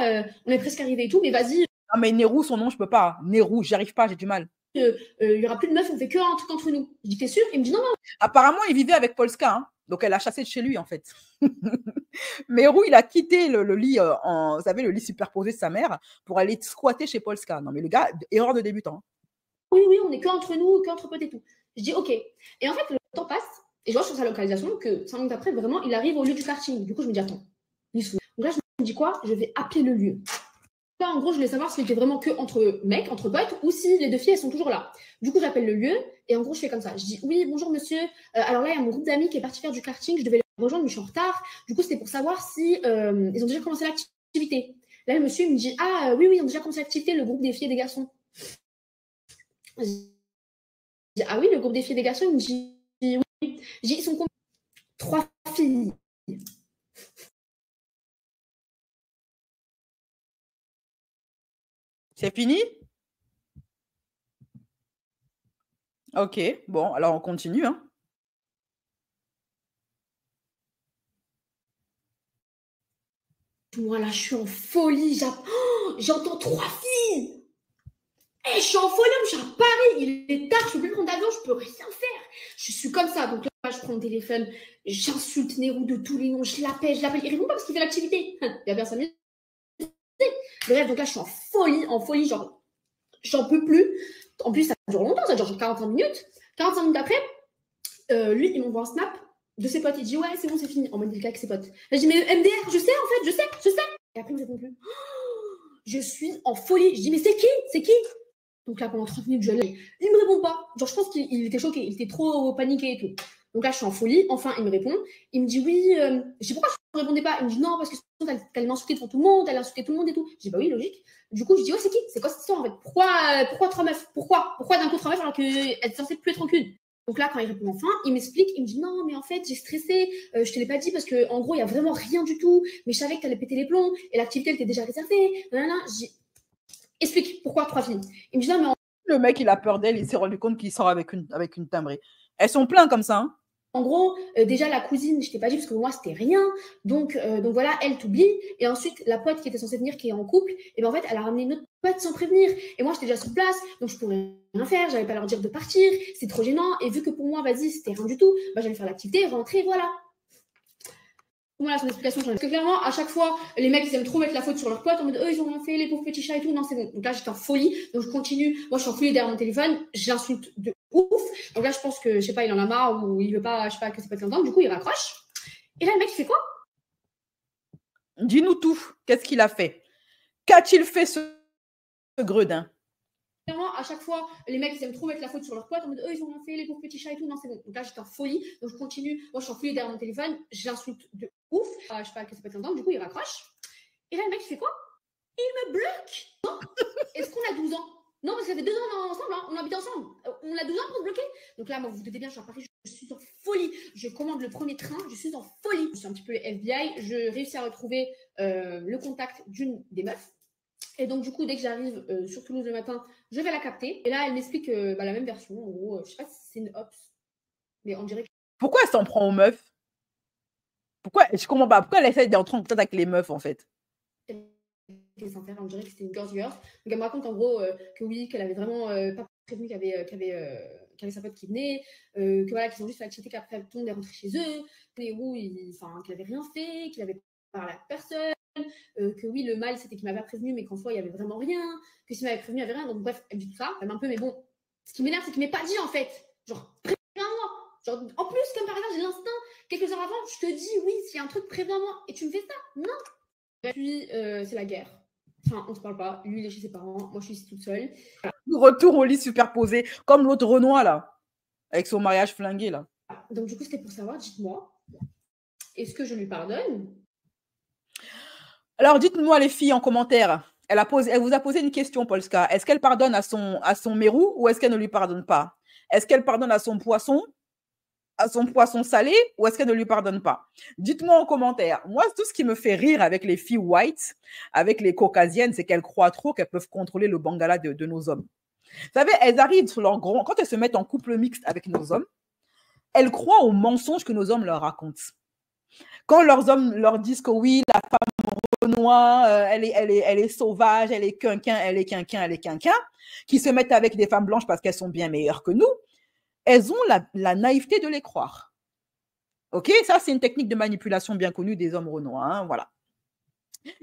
on est presque arrivé et tout, mais vas-y. Ah, mais Nehru, son nom, je peux pas. Nehru, j'y arrive pas, j'ai du mal. Il y aura plus de meufs, on fait que un truc entre nous. Je dis, t'es sûr? Il me dit, non, non. Apparemment, il vivait avec Polska, hein. Donc elle a chassé de chez lui, en fait. Nehru, il a quitté le lit, vous savez, le lit superposé de sa mère pour aller squatter chez Polska. Non, mais le gars, erreur de débutant. Oui, oui, on est que entre nous, que entre potes et tout. Je dis, ok. Et en fait, le temps passe, et je vois sur sa localisation que 5 minutes après, vraiment, il arrive au lieu du karting. Du coup, je me dis, attends, il se fout. Donc là, je me dis quoi? Je vais appeler le lieu. Là, en gros, je voulais savoir s'il était vraiment que entre mecs, entre potes, ou si les deux filles, elles sont toujours là. Du coup, j'appelle le lieu, et en gros, je fais comme ça. Je dis, oui, bonjour monsieur. Alors là, il y a mon groupe d'amis qui est parti faire du karting. Je devais les rejoindre, mais je suis en retard. Du coup, c'était pour savoir si ils ont déjà commencé l'activité. Là, le monsieur, il me dit, ah oui, oui, ils ont déjà commencé l'activité, le groupe des filles et des garçons. Je dis, ah oui, le groupe des filles et des garçons, il me dit, oui. Je dis, ils sont combien? 3 filles. C'est fini? Ok, bon, alors on continue, hein. Moi, là, je suis en folie. J'entends 3 filles. Je suis en folie, je suis à Paris. Il est tard, je peux plus prendre d'avion, je peux rien faire. Je suis comme ça. Donc là, je prends le téléphone, j'insulte Nehru de tous les noms, je l'appelle. Il répond pas parce qu'il fait l'activité. Il y a personne. Bref, donc là, je suis en folie, genre, j'en peux plus. En plus, ça dure longtemps, ça dure genre 45 minutes. 45 minutes après, lui, il m'envoie un snap de ses potes. Il dit, ouais, c'est bon, c'est fini. En mode, il est avec ses potes. Là, je dis, mais MDR, je sais, en fait, je sais. Et après, il me répond plus. Je suis en folie. Je dis, mais c'est qui? Donc là, pendant 30 minutes, je l'ai. Il me répond pas. Genre, je pense qu'il était choqué. Il était trop paniqué et tout. Donc là, je suis en folie. Enfin, il me répond. Il me dit, oui. Je sais pourquoi je ne répondais pas. Il me dit, non, parce que elle m'insultait devant tout le monde. Elle a insulté tout le monde et tout. Je dis, bah oui, logique. Du coup, je dis, ouais, c'est qui? C'est quoi cette histoire en fait? Pourquoi 3 meufs? Pourquoi d'un coup 3 meufs alors qu'elle est censée plus être en cul? Donc là, quand il répond enfin, il m'explique. Il me dit, non, mais en fait, j'ai stressé. Je te l'ai pas dit parce qu'en gros, il n'y a vraiment rien du tout. Mais je savais que tu allais péter les plombs. Et l'activité, elle était déjà réservée. Je dis, explique pourquoi 3 filles. Il me dit, non, mais le mec, il a peur d'elle, il s'est rendu compte qu'il sort avec une timbrée. Elles sont pleines comme ça, hein. En gros, déjà la cousine, je t'ai pas dit parce que moi c'était rien. Donc voilà, elle t'oublie. Et ensuite, la pote qui était censée venir, qui est en couple, et ben en fait, elle a ramené une autre pote sans prévenir. Et moi, j'étais déjà sur place, donc je pouvais rien faire. J'avais pas leur dire de partir. C'est trop gênant. Et vu que pour moi, vas-y, c'était rien du tout, bah, j'allais faire l'activité, rentrer, voilà. Voilà son explication. Parce que clairement, à chaque fois, les mecs, ils aiment trop mettre la faute sur leurs potes en mode, ils ont rien fait, les pauvres petits chats et tout. Non, c'est bon. Donc là, j'étais en folie. Donc je continue. Moi, je suis en folie derrière mon téléphone. Je l'insulte de ouf. Donc là, je pense que, je sais pas, il en a marre ou il veut pas, je sais pas, que c'est pas content. Du coup, il raccroche. Et là, le mec, il fait quoi? Dis-nous tout. Qu'est-ce qu'il a fait? Qu'a-t-il fait, ce gredin? Clairement, à chaque fois, les mecs, ils aiment trop mettre la faute sur leurs potes en mode, ils ont rien fait, les pauvres petits chats et tout. Non, c'est bon. Donc là, j'étais en folie. Donc je continue. Moi, je suis en folie derrière mon téléphone. Je l'insulte de ouf. Je sais pas, que c'est pas content. Du coup, il raccroche. Et là, le mec, il fait quoi? Il me bloque. Non. Est-ce qu'on a 12 ans? Non, parce que ça fait 2 ans ensemble, hein. On habite ensemble. On a 12 ans pour se bloquer. Donc là, moi, vous vous doutez bien, je suis à Paris, je suis en folie. Je commande le premier train, je suis en folie. Je suis un petit peu FBI. Je réussis à retrouver le contact d'une des meufs. Et donc, du coup, dès que j'arrive sur Toulouse le matin, je vais la capter. Et là, elle m'explique la même version. En gros, je sais pas si c'est une ops, mais on dirait que... Pourquoi elle s'en prend aux meufs? Pourquoi? Je comprends pas. Pourquoi elle essaie d'entrer en contact avec les meufs, en fait? On dirait que c'était une girls. Donc elle me raconte en gros que oui, qu'elle avait vraiment pas prévenu qu'il y avait sa pote qui venait, que voilà, qu'ils ont juste fait l'activité qu'après tout le monde est rentré chez eux, qu'il avait rien fait, qu'il avait parlé à personne, que oui, le mal c'était qu'il m'avait prévenu, mais qu'en soi il y avait vraiment rien, que s'il m'avait prévenu il y avait rien. Donc bref, elle me dit tout ça, elle m'a un peu, mais bon, ce qui m'énerve c'est qu'il m'ait pas dit en fait, genre préviens-moi. Genre, en plus, comme par exemple, j'ai l'instinct, quelques heures avant, je te dis oui, s'il y a un truc, préviens-moi, et tu me fais ça. Non. Et puis c'est la guerre. Enfin, on se parle pas. Lui, il est chez ses parents. Moi, je suis ici toute seule. Retour au lit superposé, comme l'autre Renoir, là, avec son mariage flingué, là. Donc, du coup, c'était pour savoir, dites-moi, est-ce que je lui pardonne? Alors, dites-moi, les filles, en commentaire. Elle vous a posé une question, Polska. Est-ce qu'elle pardonne à son Mérou ou est-ce qu'elle ne lui pardonne pas? Est-ce qu'elle pardonne à son poisson, à son poisson salé ou est-ce qu'elle ne lui pardonne pas? Dites-moi en commentaire. Moi, tout ce qui me fait rire avec les filles white, avec les caucasiennes, c'est qu'elles croient trop qu'elles peuvent contrôler le bangala de nos hommes. Vous savez, elles arrivent sur leur grand... Quand elles se mettent en couple mixte avec nos hommes, elles croient aux mensonges que nos hommes leur racontent. Quand leurs hommes leur disent que oui, la femme renois, elle est sauvage, elle est quinquin, qui se mettent avec des femmes blanches parce qu'elles sont bien meilleures que nous, elles ont la naïveté de les croire. OK? Ça, c'est une technique de manipulation bien connue des hommes renois. Hein, voilà.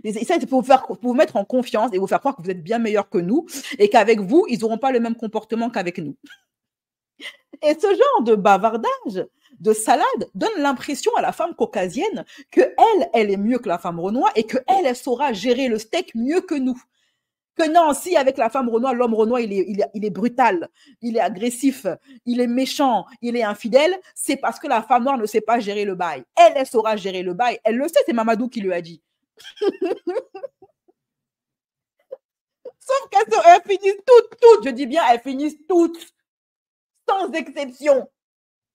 Ça, c'est pour vous mettre en confiance et vous faire croire que vous êtes bien meilleurs que nous et qu'avec vous, ils n'auront pas le même comportement qu'avec nous. Et ce genre de bavardage, de salade, donne l'impression à la femme caucasienne qu'elle est mieux que la femme renois et qu'elle saura gérer le steak mieux que nous. Que non, si avec la femme renois, l'homme renois, il est brutal, il est agressif, il est méchant, il est infidèle, c'est parce que la femme noire ne sait pas gérer le bail. Elle saura gérer le bail. Elle le sait, c'est Mamadou qui lui a dit. Sauf qu'elles finissent toutes, je dis bien, elles finissent toutes, sans exception.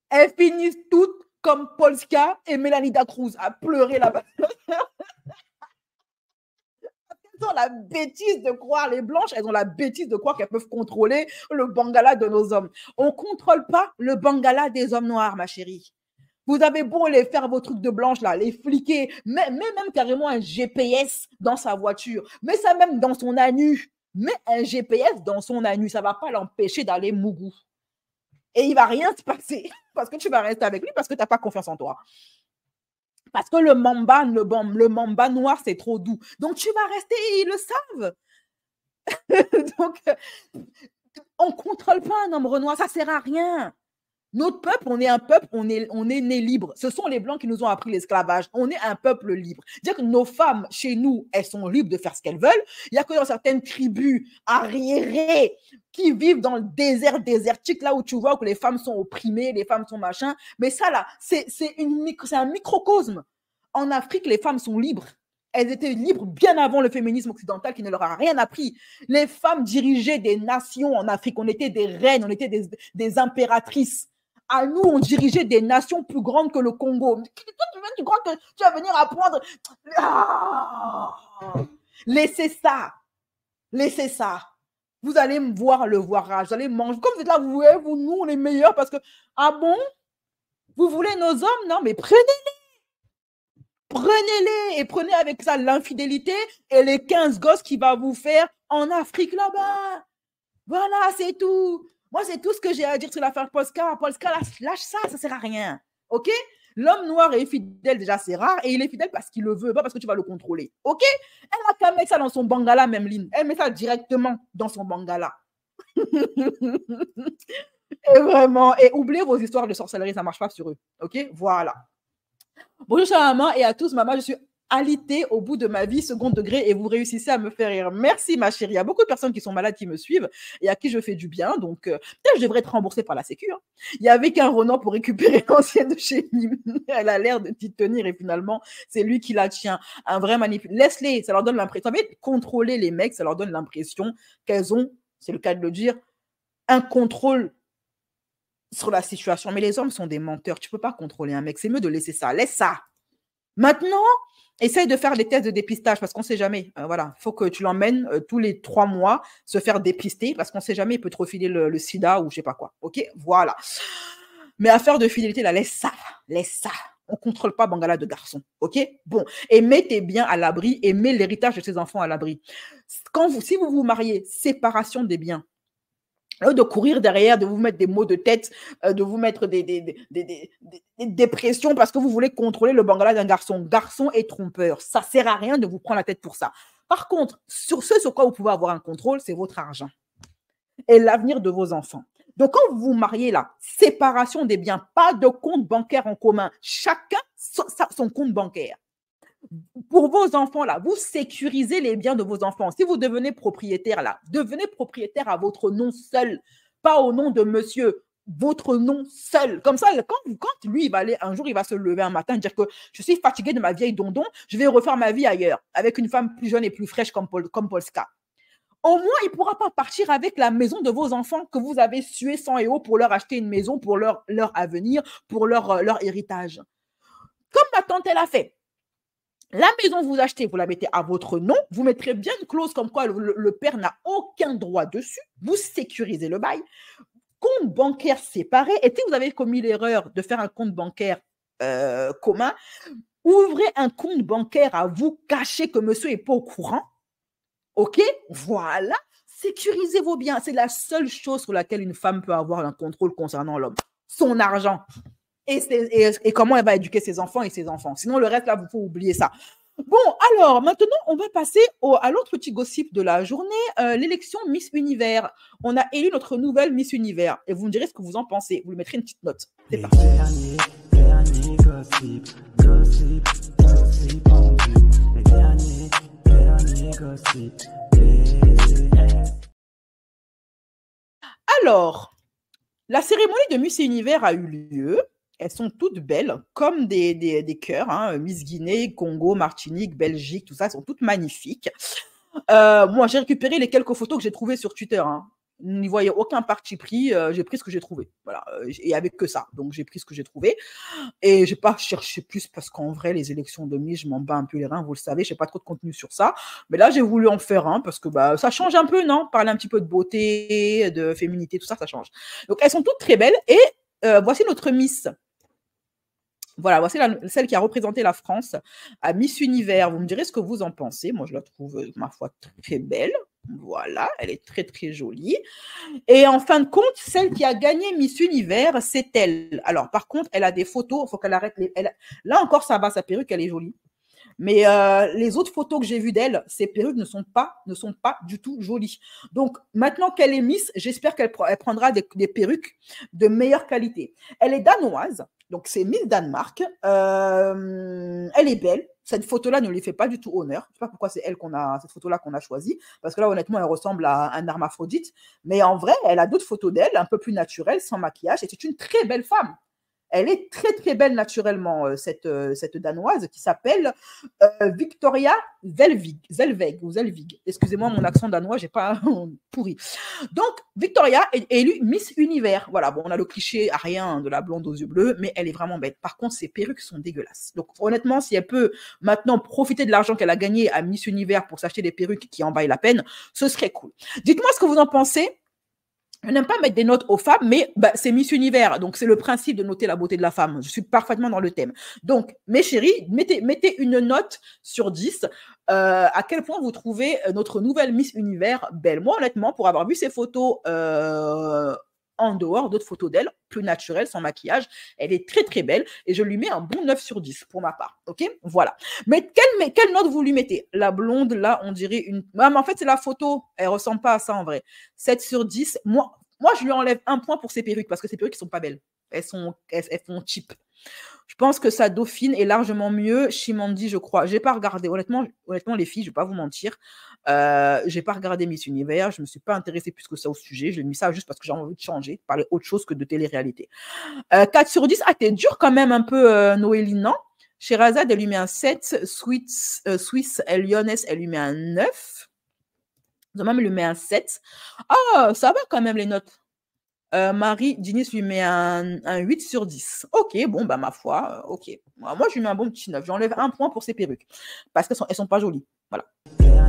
Elles finissent toutes comme Polska et Melanida Cruz à pleurer là-bas. Elles ont la bêtise de croire, les blanches, elles ont la bêtise de croire qu'elles peuvent contrôler le bangala de nos hommes. On ne contrôle pas le bangala des hommes noirs, ma chérie. Vous avez beau les faire vos trucs de blanche, là, les fliquer, mais même carrément un GPS dans sa voiture, mais ça même dans son anus. Mais un GPS dans son anus, ça ne va pas l'empêcher d'aller mougou. Et il ne va rien se passer parce que tu vas rester avec lui parce que tu n'as pas confiance en toi. Parce que le mamba noir, c'est trop doux. Donc, tu vas rester et ils le savent. Donc, on ne contrôle pas un homme renois, ça ne sert à rien. Notre peuple, on est un peuple, on est né libre. Ce sont les Blancs qui nous ont appris l'esclavage. On est un peuple libre. Dire que nos femmes, chez nous, elles sont libres de faire ce qu'elles veulent. Il n'y a que dans certaines tribus arriérées qui vivent dans le désert désertique, là où tu vois que les femmes sont opprimées, les femmes sont machin. Mais ça, là, c'est un microcosme. En Afrique, les femmes sont libres. Elles étaient libres bien avant le féminisme occidental qui ne leur a rien appris. Les femmes dirigeaient des nations en Afrique. On était des reines, on était des impératrices. À nous, on dirigeait des nations plus grandes que le Congo. Tu crois que tu vas venir apprendre? Laissez ça. Laissez ça. Vous allez me voir le voirage. Vous allez manger. Comme vous êtes là, vous, nous, on est meilleurs parce que, ah bon? Vous voulez nos hommes? Non, mais prenez-les. Prenez-les et prenez avec ça l'infidélité et les 15 gosses qu'il va vous faire en Afrique là-bas. Voilà, c'est tout. Moi, c'est tout ce que j'ai à dire sur l'affaire Polska. Polska, lâche ça, ça ne sert à rien. OK? L'homme noir est fidèle, déjà, c'est rare. Et il est fidèle parce qu'il le veut, pas parce que tu vas le contrôler. OK? Elle n'a qu'à mettre ça dans son bangala, même Lynn. Elle met ça directement dans son bangala. Et vraiment, et oubliez vos histoires de sorcellerie, ça ne marche pas sur eux. OK? Voilà. Bonjour, chère maman, et à tous. Maman, je suis alité au bout de ma vie, second degré, et vous réussissez à me faire rire. Merci, ma chérie. Il y a beaucoup de personnes qui sont malades qui me suivent et à qui je fais du bien. Donc, peut-être je devrais être remboursée par la Sécu. Hein. Il y avait qu'un Renan pour récupérer l'ancienne de chez Mime. Elle a l'air de t'y tenir et finalement, c'est lui qui la tient. Un vrai manipulateur. Laisse-les, ça leur donne l'impression. Vous savez, contrôler les mecs, ça leur donne l'impression qu'elles ont, c'est le cas de le dire, un contrôle sur la situation. Mais les hommes sont des menteurs. Tu ne peux pas contrôler un mec. C'est mieux de laisser ça. Laisse ça. Maintenant, essaye de faire des tests de dépistage parce qu'on ne sait jamais. Voilà, il faut que tu l'emmènes tous les 3 mois se faire dépister parce qu'on ne sait jamais, il peut te refiler le sida ou je ne sais pas quoi. OK, voilà. Mais affaire de fidélité, là, laisse ça. Laisse ça. On ne contrôle pas bangala de garçons. OK, bon. Et mets tes biens à l'abri et mets l'héritage de tes enfants à l'abri. Si vous vous mariez, séparation des biens. De courir derrière, de vous mettre des maux de tête, de vous mettre des dépressions parce que vous voulez contrôler le bangala d'un garçon. Garçon est trompeur. Ça ne sert à rien de vous prendre la tête pour ça. Par contre, sur ce sur quoi vous pouvez avoir un contrôle, c'est votre argent et l'avenir de vos enfants. Donc, quand vous vous mariez là, séparation des biens, pas de compte bancaire en commun. Chacun son compte bancaire. Pour vos enfants, là, vous sécurisez les biens de vos enfants. Si vous devenez propriétaire, là, devenez propriétaire à votre nom seul, pas au nom de monsieur, votre nom seul. Comme ça, quand lui, il va aller, un jour, il va se lever un matin et dire que je suis fatigué de ma vieille dondon, je vais refaire ma vie ailleurs, avec une femme plus jeune et plus fraîche comme Polska. au moins, il ne pourra pas partir avec la maison de vos enfants que vous avez sué sang et eau pour leur acheter une maison, pour leur avenir, pour leur héritage. Comme ma tante, elle a fait. La maison que vous achetez, vous la mettez à votre nom, vous mettrez bien une clause comme quoi le père n'a aucun droit dessus, vous sécurisez le bail, compte bancaire séparé, et si vous avez commis l'erreur de faire un compte bancaire commun, ouvrez un compte bancaire à vous, cachez que monsieur n'est pas au courant, ok, voilà, sécurisez vos biens, c'est la seule chose sur laquelle une femme peut avoir un contrôle concernant l'homme, son argent. Et comment elle va éduquer ses enfants et ses enfants. Sinon, le reste, là, vous pouvez oublier ça. Bon, alors, maintenant, on va passer à l'autre petit gossip de la journée, l'élection Miss Univers. On a élu notre nouvelle Miss Univers. Et vous me direz ce que vous en pensez. Vous lui mettrez une petite note. C'est parti. Dernier gossip, gossip, gossip en vue. Les derniers gossip, Alors, la cérémonie de Miss Univers a eu lieu. Elles sont toutes belles, comme des cœurs, hein, Miss Guinée, Congo, Martinique, Belgique, tout ça, elles sont toutes magnifiques. Moi, j'ai récupéré les quelques photos que j'ai trouvées sur Twitter. Hein. N'y voyez aucun parti pris, j'ai pris ce que j'ai trouvé. Voilà, et avec que ça. Donc, j'ai pris ce que j'ai trouvé. Et je n'ai pas cherché plus parce qu'en vrai, les élections de Miss, je m'en bats un peu les reins, vous le savez, je n'ai pas trop de contenu sur ça. Mais là, j'ai voulu en faire un parce que ça change un peu, non? Parler un petit peu de beauté, de féminité, tout ça, ça change. Donc, elles sont toutes très belles. Et voici notre Miss. Voilà, voici celle qui a représenté la France à Miss Univers. Vous me direz ce que vous en pensez. Moi, je la trouve, ma foi, très belle. Voilà, elle est très, très jolie. Et en fin de compte, celle qui a gagné Miss Univers, c'est elle. Alors, par contre, elle a des photos. Il faut qu'elle arrête. Là encore, ça va, sa perruque, elle est jolie. Mais les autres photos que j'ai vues d'elle, ces perruques ne sont pas du tout jolies. Donc, maintenant qu'elle est Miss, j'espère qu'elle prendra des perruques de meilleure qualité. Elle est danoise. Donc, c'est Miss Danemark. Elle est belle. Cette photo-là ne lui fait pas du tout honneur. Je ne sais pas pourquoi c'est elle cette photo-là qu'on a choisie. Parce que là, honnêtement, elle ressemble à un hermaphrodite. Mais en vrai, elle a d'autres photos d'elle, un peu plus naturelles, sans maquillage. Et c'est une très belle femme. Elle est très, très belle naturellement, cette Danoise qui s'appelle Victoria Zellweg. Excusez-moi, mon accent danois, j'ai pas pourri. Donc, Victoria est élue Miss Univers. Voilà, bon, on a le cliché arien de la blonde aux yeux bleus, mais elle est vraiment belle. Par contre, ses perruques sont dégueulasses. Donc, honnêtement, si elle peut maintenant profiter de l'argent qu'elle a gagné à Miss Univers pour s'acheter des perruques qui en valent la peine, ce serait cool. Dites-moi ce que vous en pensez. Je n'aime pas mettre des notes aux femmes, mais c'est Miss Univers, donc c'est le principe de noter la beauté de la femme. Je suis parfaitement dans le thème. Donc, mes chéris, mettez une note sur 10. À quel point vous trouvez notre nouvelle Miss Univers belle? Moi, honnêtement, pour avoir vu ces photos en dehors, d'autres photos d'elle, plus naturelles, sans maquillage, elle est très, très belle et je lui mets un bon 9 sur 10 pour ma part. OK? Voilà. Mais quelle note vous lui mettez? La blonde, là, on dirait une... mais en fait, c'est la photo. Elle ne ressemble pas à ça, en vrai. 7 sur 10. Moi, je lui enlève un point pour ses perruques parce que ses perruques ne sont pas belles. Elles font cheap. Je pense que sa dauphine est largement mieux. Chimandi, je crois. Je n'ai pas regardé. Honnêtement, les filles, je ne vais pas vous mentir. Je n'ai pas regardé Miss Univers. Je ne me suis pas intéressée plus que ça au sujet. J'ai mis ça juste parce que j'ai envie de changer, de parler autre chose que de télé-réalité. 4 sur 10. Ah, t'es dur quand même un peu, Noéline, non? Sherazade, elle lui met un 7. Swiss, Lyonnaise, elle lui met un 9. Zomam, elle lui met un 7. Ah, ça va quand même les notes. Marie Dinis lui met un 8 sur 10. Ok, bon, ma foi, ok. Moi, je lui mets un bon petit 9. J'enlève un point pour ses perruques. Parce qu'elles sont pas jolies. Voilà.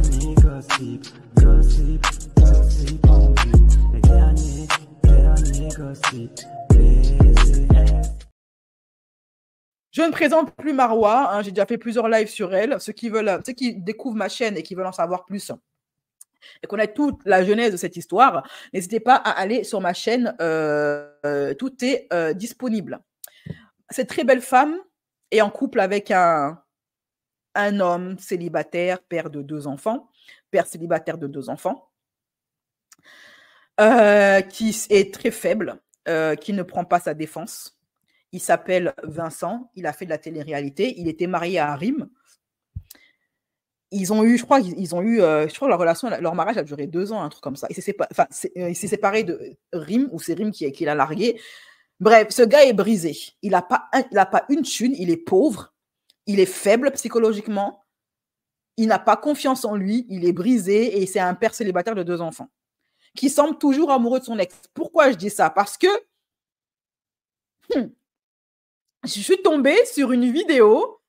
dernier gossip, gossip, gossip en vue. Les derniers gossip, Je ne présente plus Marwa. Hein, j'ai déjà fait plusieurs lives sur elle. Ceux qui découvrent ma chaîne et qui veulent en savoir plus et connaître toute la genèse de cette histoire, n'hésitez pas à aller sur ma chaîne. Tout est disponible. Cette très belle femme est en couple avec un homme célibataire, père célibataire de 2 enfants, qui est très faible, qui ne prend pas sa défense. Il s'appelle Vincent, il a fait de la télé-réalité, il était marié à Rim. Je crois que leur relation, leur mariage a duré 2 ans, un truc comme ça. Il s'est séparé de Rim, ou c'est Rim qui l'a largué. Bref, ce gars est brisé. Il n'a pas une thune, il est pauvre, il est faible psychologiquement. Il n'a pas confiance en lui, il est brisé et c'est un père célibataire de 2 enfants qui semble toujours amoureux de son ex. Pourquoi je dis ça? Parce que je suis tombée sur une vidéo,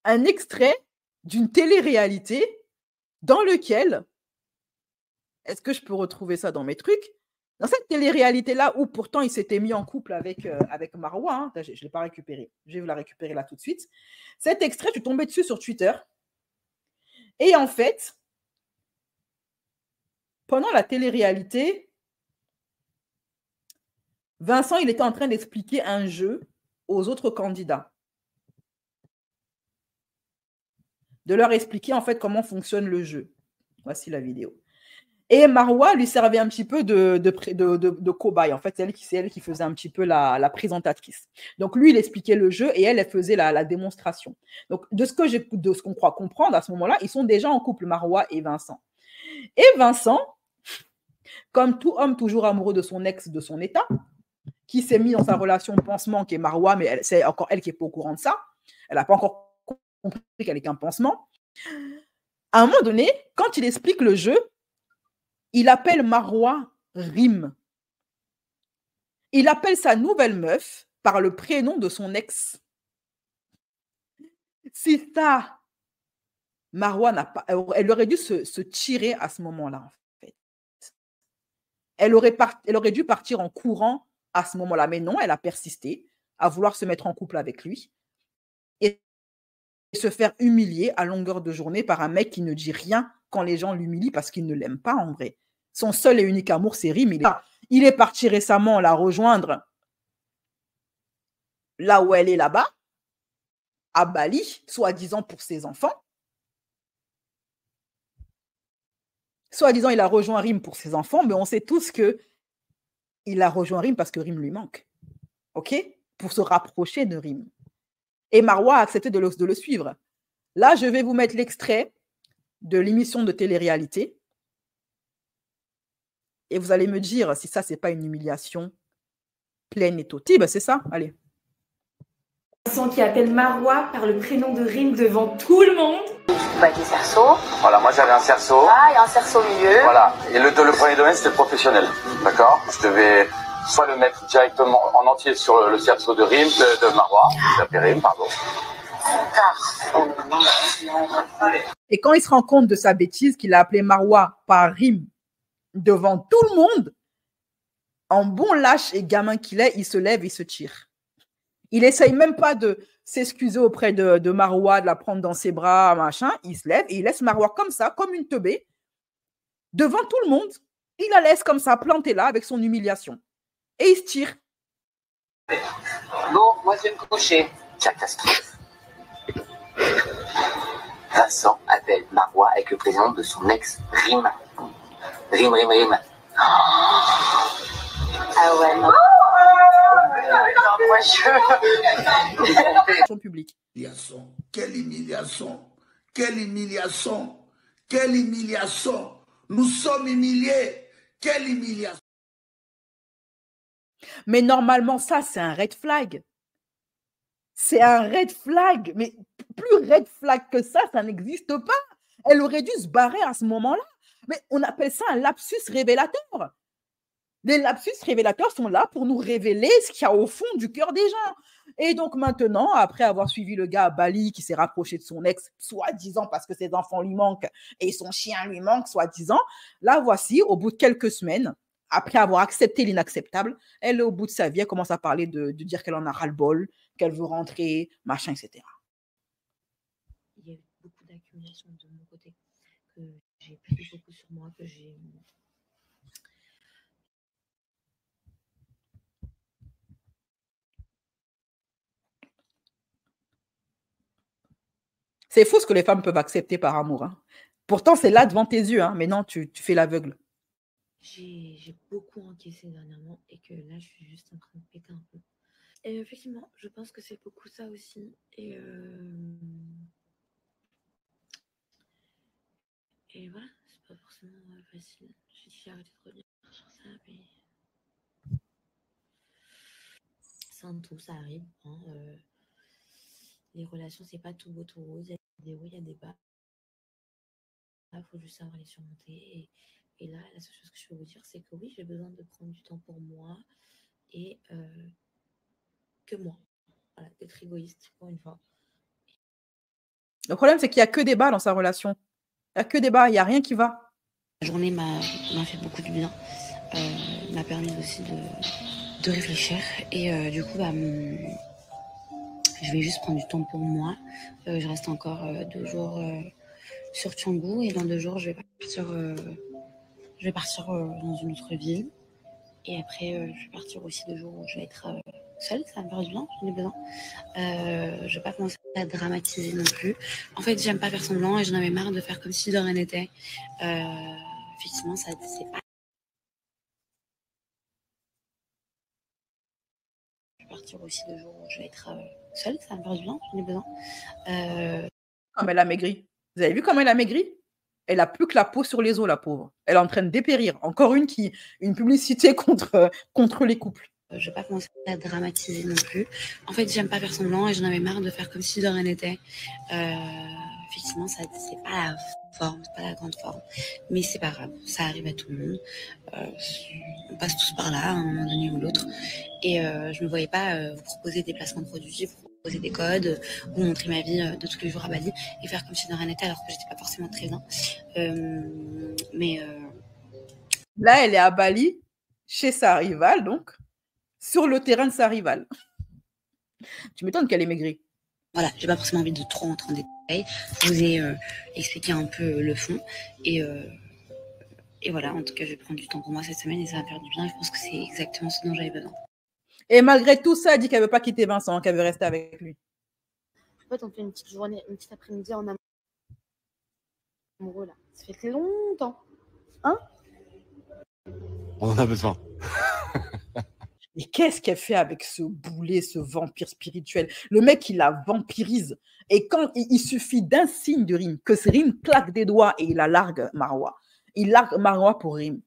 un extrait d'une télé-réalité dans lequel, est-ce que je peux retrouver ça dans mes trucs? Dans cette télé-réalité-là, où pourtant il s'était mis en couple avec Marois, hein, je ne l'ai pas récupéré, je vais vous la récupérer là tout de suite. Cet extrait, je suis tombée dessus sur Twitter. Et en fait, pendant la télé-réalité, Vincent, il était en train d'expliquer un jeu aux autres candidats. De leur expliquer en fait comment fonctionne le jeu. Voici la vidéo. Et Marois lui servait un petit peu de cobaye. En fait, c'est elle qui faisait un petit peu la présentatrice. Donc, lui, il expliquait le jeu et elle faisait la démonstration. Donc, de ce qu'on croit comprendre à ce moment-là, ils sont déjà en couple, Marois et Vincent. Et Vincent, comme tout homme toujours amoureux de son ex, de son état, qui s'est mis dans sa relation pansement, qui est Marois, mais c'est encore elle qui n'est pas au courant de ça. Elle n'a pas encore compris qu'elle est qu'un pansement. À un moment donné, quand il explique le jeu, il appelle Marois Rim. Il appelle sa nouvelle meuf par le prénom de son ex. Si ça, Marois n'a pas, elle aurait dû se tirer à ce moment-là, en fait. Elle aurait dû partir en courant à ce moment-là, mais non, elle a persisté à vouloir se mettre en couple avec lui et se faire humilier à longueur de journée par un mec qui ne dit rien quand les gens l'humilient parce qu'il ne l'aime pas en vrai. Son seul et unique amour, c'est Rim. Il est parti récemment la rejoindre là où elle est là-bas, à Bali, soi-disant pour ses enfants. Soi-disant, il a rejoint Rim pour ses enfants, mais on sait tous qu'il a rejoint Rim parce que Rim lui manque. OK? Pour se rapprocher de Rim. Et Marois a accepté de le suivre. Là, je vais vous mettre l'extrait de l'émission de télé-réalité. Et vous allez me dire si ça, c'est pas une humiliation pleine et totale. Ben, c'est ça, allez. Vincent qui appelle Marois par le prénom de Rim devant tout le monde. Bah, des cerceaux. Voilà, moi j'avais un cerceau. Ah, il y a un cerceau au milieu. Voilà, et le premier domaine c'était professionnel. D'accord? Je devais soit le mettre directement en entier sur le cerceau de Rim, de Marois, j'appelais Rim, pardon. Et quand il se rend compte de sa bêtise, qu'il a appelé Marois par Rim devant tout le monde, en bon lâche et gamin qu'il est, il se lève et se tire. Il essaye même pas de s'excuser auprès de Marois, de la prendre dans ses bras, machin. Il se lève et il laisse Marois comme ça, comme une teubée, devant tout le monde. Il la laisse comme ça, plantée là, avec son humiliation. Et il se tire. Bon, moi je vais me coucher. Catastrophe. Vincent appelle Marois avec le prénom de son ex, Rim. Rim. Ah ouais, non. Son public. Quelle humiliation, quelle humiliation, quelle humiliation. Nous sommes humiliés, quelle humiliation. Mais normalement, ça, c'est un red flag. C'est un red flag. Mais plus red flag que ça n'existe pas. Elle aurait dû se barrer à ce moment-là. Mais on appelle ça un lapsus révélateur. Les lapsus révélateurs sont là pour nous révéler ce qu'il y a au fond du cœur des gens. Et donc maintenant, après avoir suivi le gars à Bali qui s'est rapproché de son ex, soi-disant parce que ses enfants lui manquent et son chien lui manque, soi-disant, là voici, au bout de quelques semaines, après avoir accepté l'inacceptable, elle est au bout de sa vie, elle commence à parler de dire qu'elle en a ras-le-bol, qu'elle veut rentrer, machin, etc. Il y a eu beaucoup d'accumulation de mon côté, que j'ai pris beaucoup sur moi, que j'ai... C'est fou ce que les femmes peuvent accepter par amour. Hein. Pourtant, c'est là devant tes yeux, hein, mais non, tu fais l'aveugle. J'ai beaucoup encaissé dernièrement et que là, je suis juste en train de péter un peu. Et effectivement, je pense que c'est beaucoup ça aussi. Et voilà, c'est pas forcément facile. J'ai arrêté de revenir sur ça, mais c'est un tout, ça arrive. Hein, les relations, c'est pas tout beau, tout rose. Il y a des hauts, il y a des bas. il faut juste savoir les surmonter. Et là, la seule chose que je peux vous dire, c'est que oui, j'ai besoin de prendre du temps pour moi et que moi. Voilà, d'être égoïste pour une fois. Le problème, c'est qu'il n'y a que des bas dans sa relation. Il n'y a que des bas, il n'y a rien qui va. La journée m'a fait beaucoup de bien, m'a permis aussi de réfléchir. Et du coup, je vais juste prendre du temps pour moi. Je reste encore 2 jours sur Canggu et dans 2 jours, je vais partir dans une autre ville. Et après, je vais partir aussi 2 jours où je vais être seule. Ça va me faire du bien, j'en ai besoin. Je ne vais pas commencer à dramatiser non plus. En fait, j'aime pas faire semblant et j'en avais marre de faire comme si de rien n'était. Effectivement, c'est pas. Je vais partir aussi 2 jours où je vais être seule. Ça va me faire du bien, j'en ai besoin. Comme elle a maigri. Vous avez vu comment elle a maigri? Elle a plus que la peau sur les os, la pauvre. Elle est en train de dépérir. Encore une publicité contre les couples. Je vais pas commencer à dramatiser non plus. En fait, j'aime pas faire semblant et j'en avais marre de faire comme si de rien n'était. Effectivement, c'est pas la forme, c'est pas la grande forme. Mais c'est pas grave, ça arrive à tout le monde. On passe tous par là, à un moment donné ou l'autre. Et je me voyais pas vous proposer des placements de produits, vous proposer des codes, vous montrer ma vie de tous les jours à Bali et faire comme si de rien n'était alors que j'étais pas forcément très bien. Là, elle est à Bali, chez sa rivale, donc, sur le terrain de sa rivale. Tu m'étonnes qu'elle est maigrie. Voilà, j'ai pas forcément envie de trop entrer en détail. Je vous ai expliqué un peu le fond. Et voilà, en tout cas, je vais prendre du temps pour moi cette semaine et ça va me faire du bien. Je pense que c'est exactement ce dont j'avais besoin. Et malgré tout ça, elle dit qu'elle veut pas quitter Vincent, qu'elle veut rester avec lui. En fait, on fait une petite journée, une petite après-midi en amoureux, là. Ça fait très longtemps. Hein? On en a besoin. Mais qu'est-ce qu'elle fait avec ce boulet, ce vampire spirituel? Le mec, il la vampirise. Et quand il suffit d'un signe de Rim, que Rim claque des doigts et il la largue Marwa. Il largue Marwa pour Rim.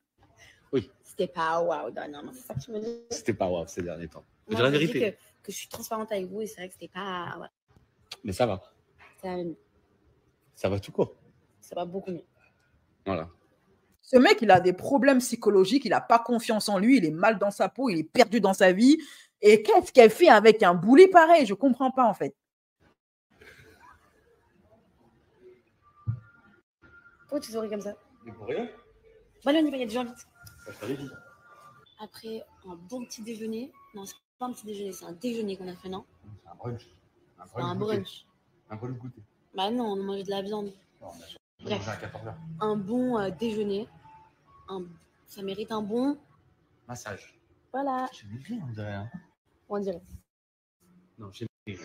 Oui. C'était pas waouh dernièrement, c'est ça que tu me dis? C'était pas waouh ces derniers temps. Moi, C'est la je dis vérité. que je suis transparente avec vous et c'est vrai que c'était pas. Ouais. Mais ça va. Ça va mieux. Ça va tout court. Ça va beaucoup mieux. Voilà. Ce mec, il a des problèmes psychologiques, il n'a pas confiance en lui, il est mal dans sa peau, il est perdu dans sa vie. Et qu'est-ce qu'elle fait avec un boulet pareil? Je ne comprends pas, en fait. Pourquoi tu souris comme ça? Mais pour rien. Bah là, on y va, il y a des gens vite. Je t'avais dit. Après un bon petit déjeuner. Non, c'est pas un petit déjeuner, c'est un déjeuner qu'on a fait, non? C'est un brunch. Un brunch. Un brunch goûter. Bah non, on a mangé de la viande. Non, Bref, à 14h. un bon déjeuner. Ça mérite un bon Massage. Voilà. J'ai maigri, on dirait. Hein. On dirait. Non, j'ai maigri.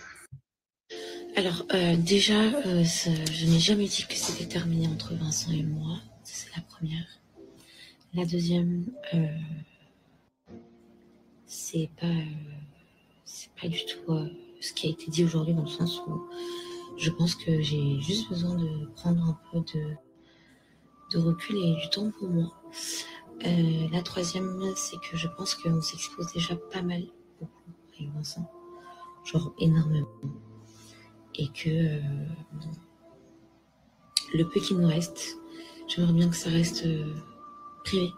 Alors, déjà, je n'ai jamais dit que c'était terminé entre Vincent et moi. C'est la première. La deuxième, c'est pas du tout ce qui a été dit aujourd'hui, dans le sens où je pense que j'ai juste besoin de prendre un peu de recul et du temps pour moi. La troisième, c'est que je pense qu'on s'expose déjà pas mal, beaucoup, avec Vincent. Genre énormément. Et que le peu qui nous reste, j'aimerais bien que ça reste privé.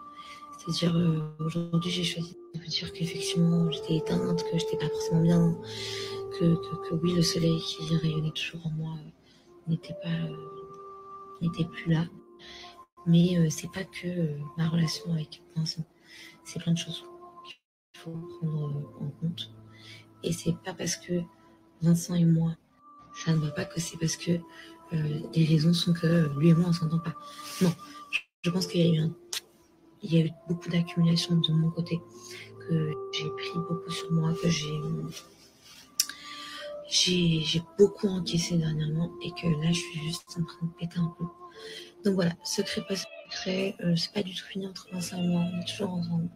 C'est-à-dire, aujourd'hui, j'ai choisi de vous dire qu'effectivement, j'étais éteinte, que j'étais pas forcément bien, que oui, le soleil qui rayonnait toujours en moi n'était plus là. Mais c'est pas que ma relation avec Vincent, c'est plein de choses qu'il faut prendre en compte. Et c'est pas parce que Vincent et moi, ça ne va pas que c'est parce que les raisons sont que lui et moi on s'entend pas. Non, je pense qu'il y a eu beaucoup d'accumulation de mon côté, que j'ai pris beaucoup sur moi, que j'ai beaucoup encaissé dernièrement et que là je suis juste en train de péter un peu. Donc voilà, secret pas secret, c'est pas du tout fini entre Vincent et moi, on est toujours ensemble.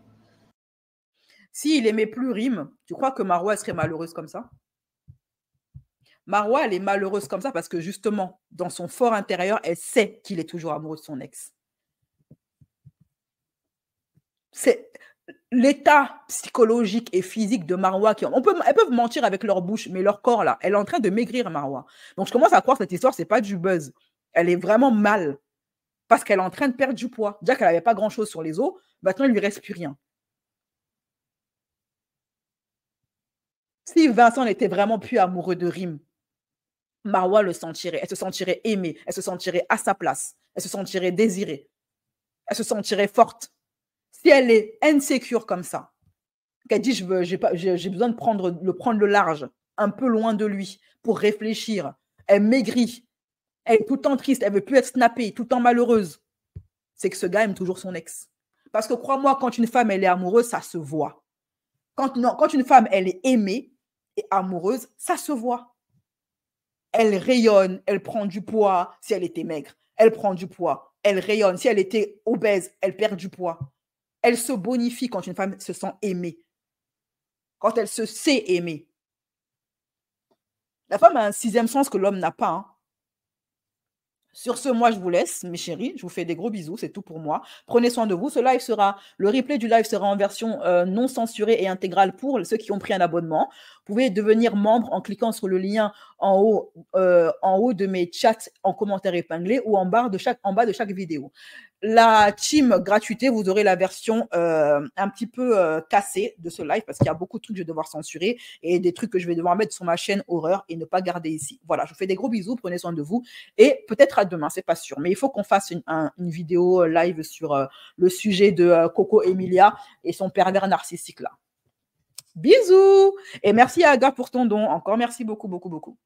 S'il aimait plus Rim, tu crois que Marwa elle serait malheureuse comme ça? Marwa, elle est malheureuse comme ça parce que justement, dans son fort intérieur, elle sait qu'il est toujours amoureux de son ex. C'est l'état psychologique et physique de Marwa. Elles peuvent mentir avec leur bouche, mais leur corps, là, elle est en train de maigrir, Marwa. Donc, je commence à croire que cette histoire, ce n'est pas du buzz. Elle est vraiment mal. Parce qu'elle est en train de perdre du poids. Déjà qu'elle n'avait pas grand-chose sur les os, maintenant, il ne lui reste plus rien. Si Vincent n'était vraiment plus amoureux de Rim, Marwa le sentirait. Elle se sentirait aimée. Elle se sentirait à sa place. Elle se sentirait désirée. Elle se sentirait forte. Si elle est insécure comme ça, qu'elle dit j'ai besoin de prendre le large, un peu loin de lui, pour réfléchir, elle maigrit, elle est tout le temps triste, elle ne veut plus être snappée, tout le temps malheureuse, c'est que ce gars aime toujours son ex. Parce que crois-moi, quand une femme elle est amoureuse, ça se voit. Quand une femme elle est aimée et amoureuse, ça se voit. Elle rayonne, elle prend du poids. Si elle était maigre, elle prend du poids. Elle rayonne. Si elle était obèse, elle perd du poids. Elle se bonifie quand une femme se sent aimée. Quand elle se sait aimer. La femme a un sixième sens que l'homme n'a pas. Hein. Sur ce, moi, je vous laisse, mes chéris. Je vous fais des gros bisous. C'est tout pour moi. Prenez soin de vous. Le replay du live sera en version non censurée et intégrale pour ceux qui ont pris un abonnement. Vous pouvez devenir membre en cliquant sur le lien en haut de mes chats en commentaire épinglé ou en bas de chaque vidéo. La team gratuité, vous aurez la version un petit peu cassée de ce live parce qu'il y a beaucoup de trucs que je vais devoir censurer et des trucs que je vais devoir mettre sur ma chaîne horreur et ne pas garder ici. Voilà, je vous fais des gros bisous, prenez soin de vous et peut-être à demain, c'est pas sûr, mais il faut qu'on fasse une vidéo live sur le sujet de Coco Emilia et son pervers narcissique là. Bisous et merci à Aga pour ton don. Encore merci beaucoup, beaucoup, beaucoup.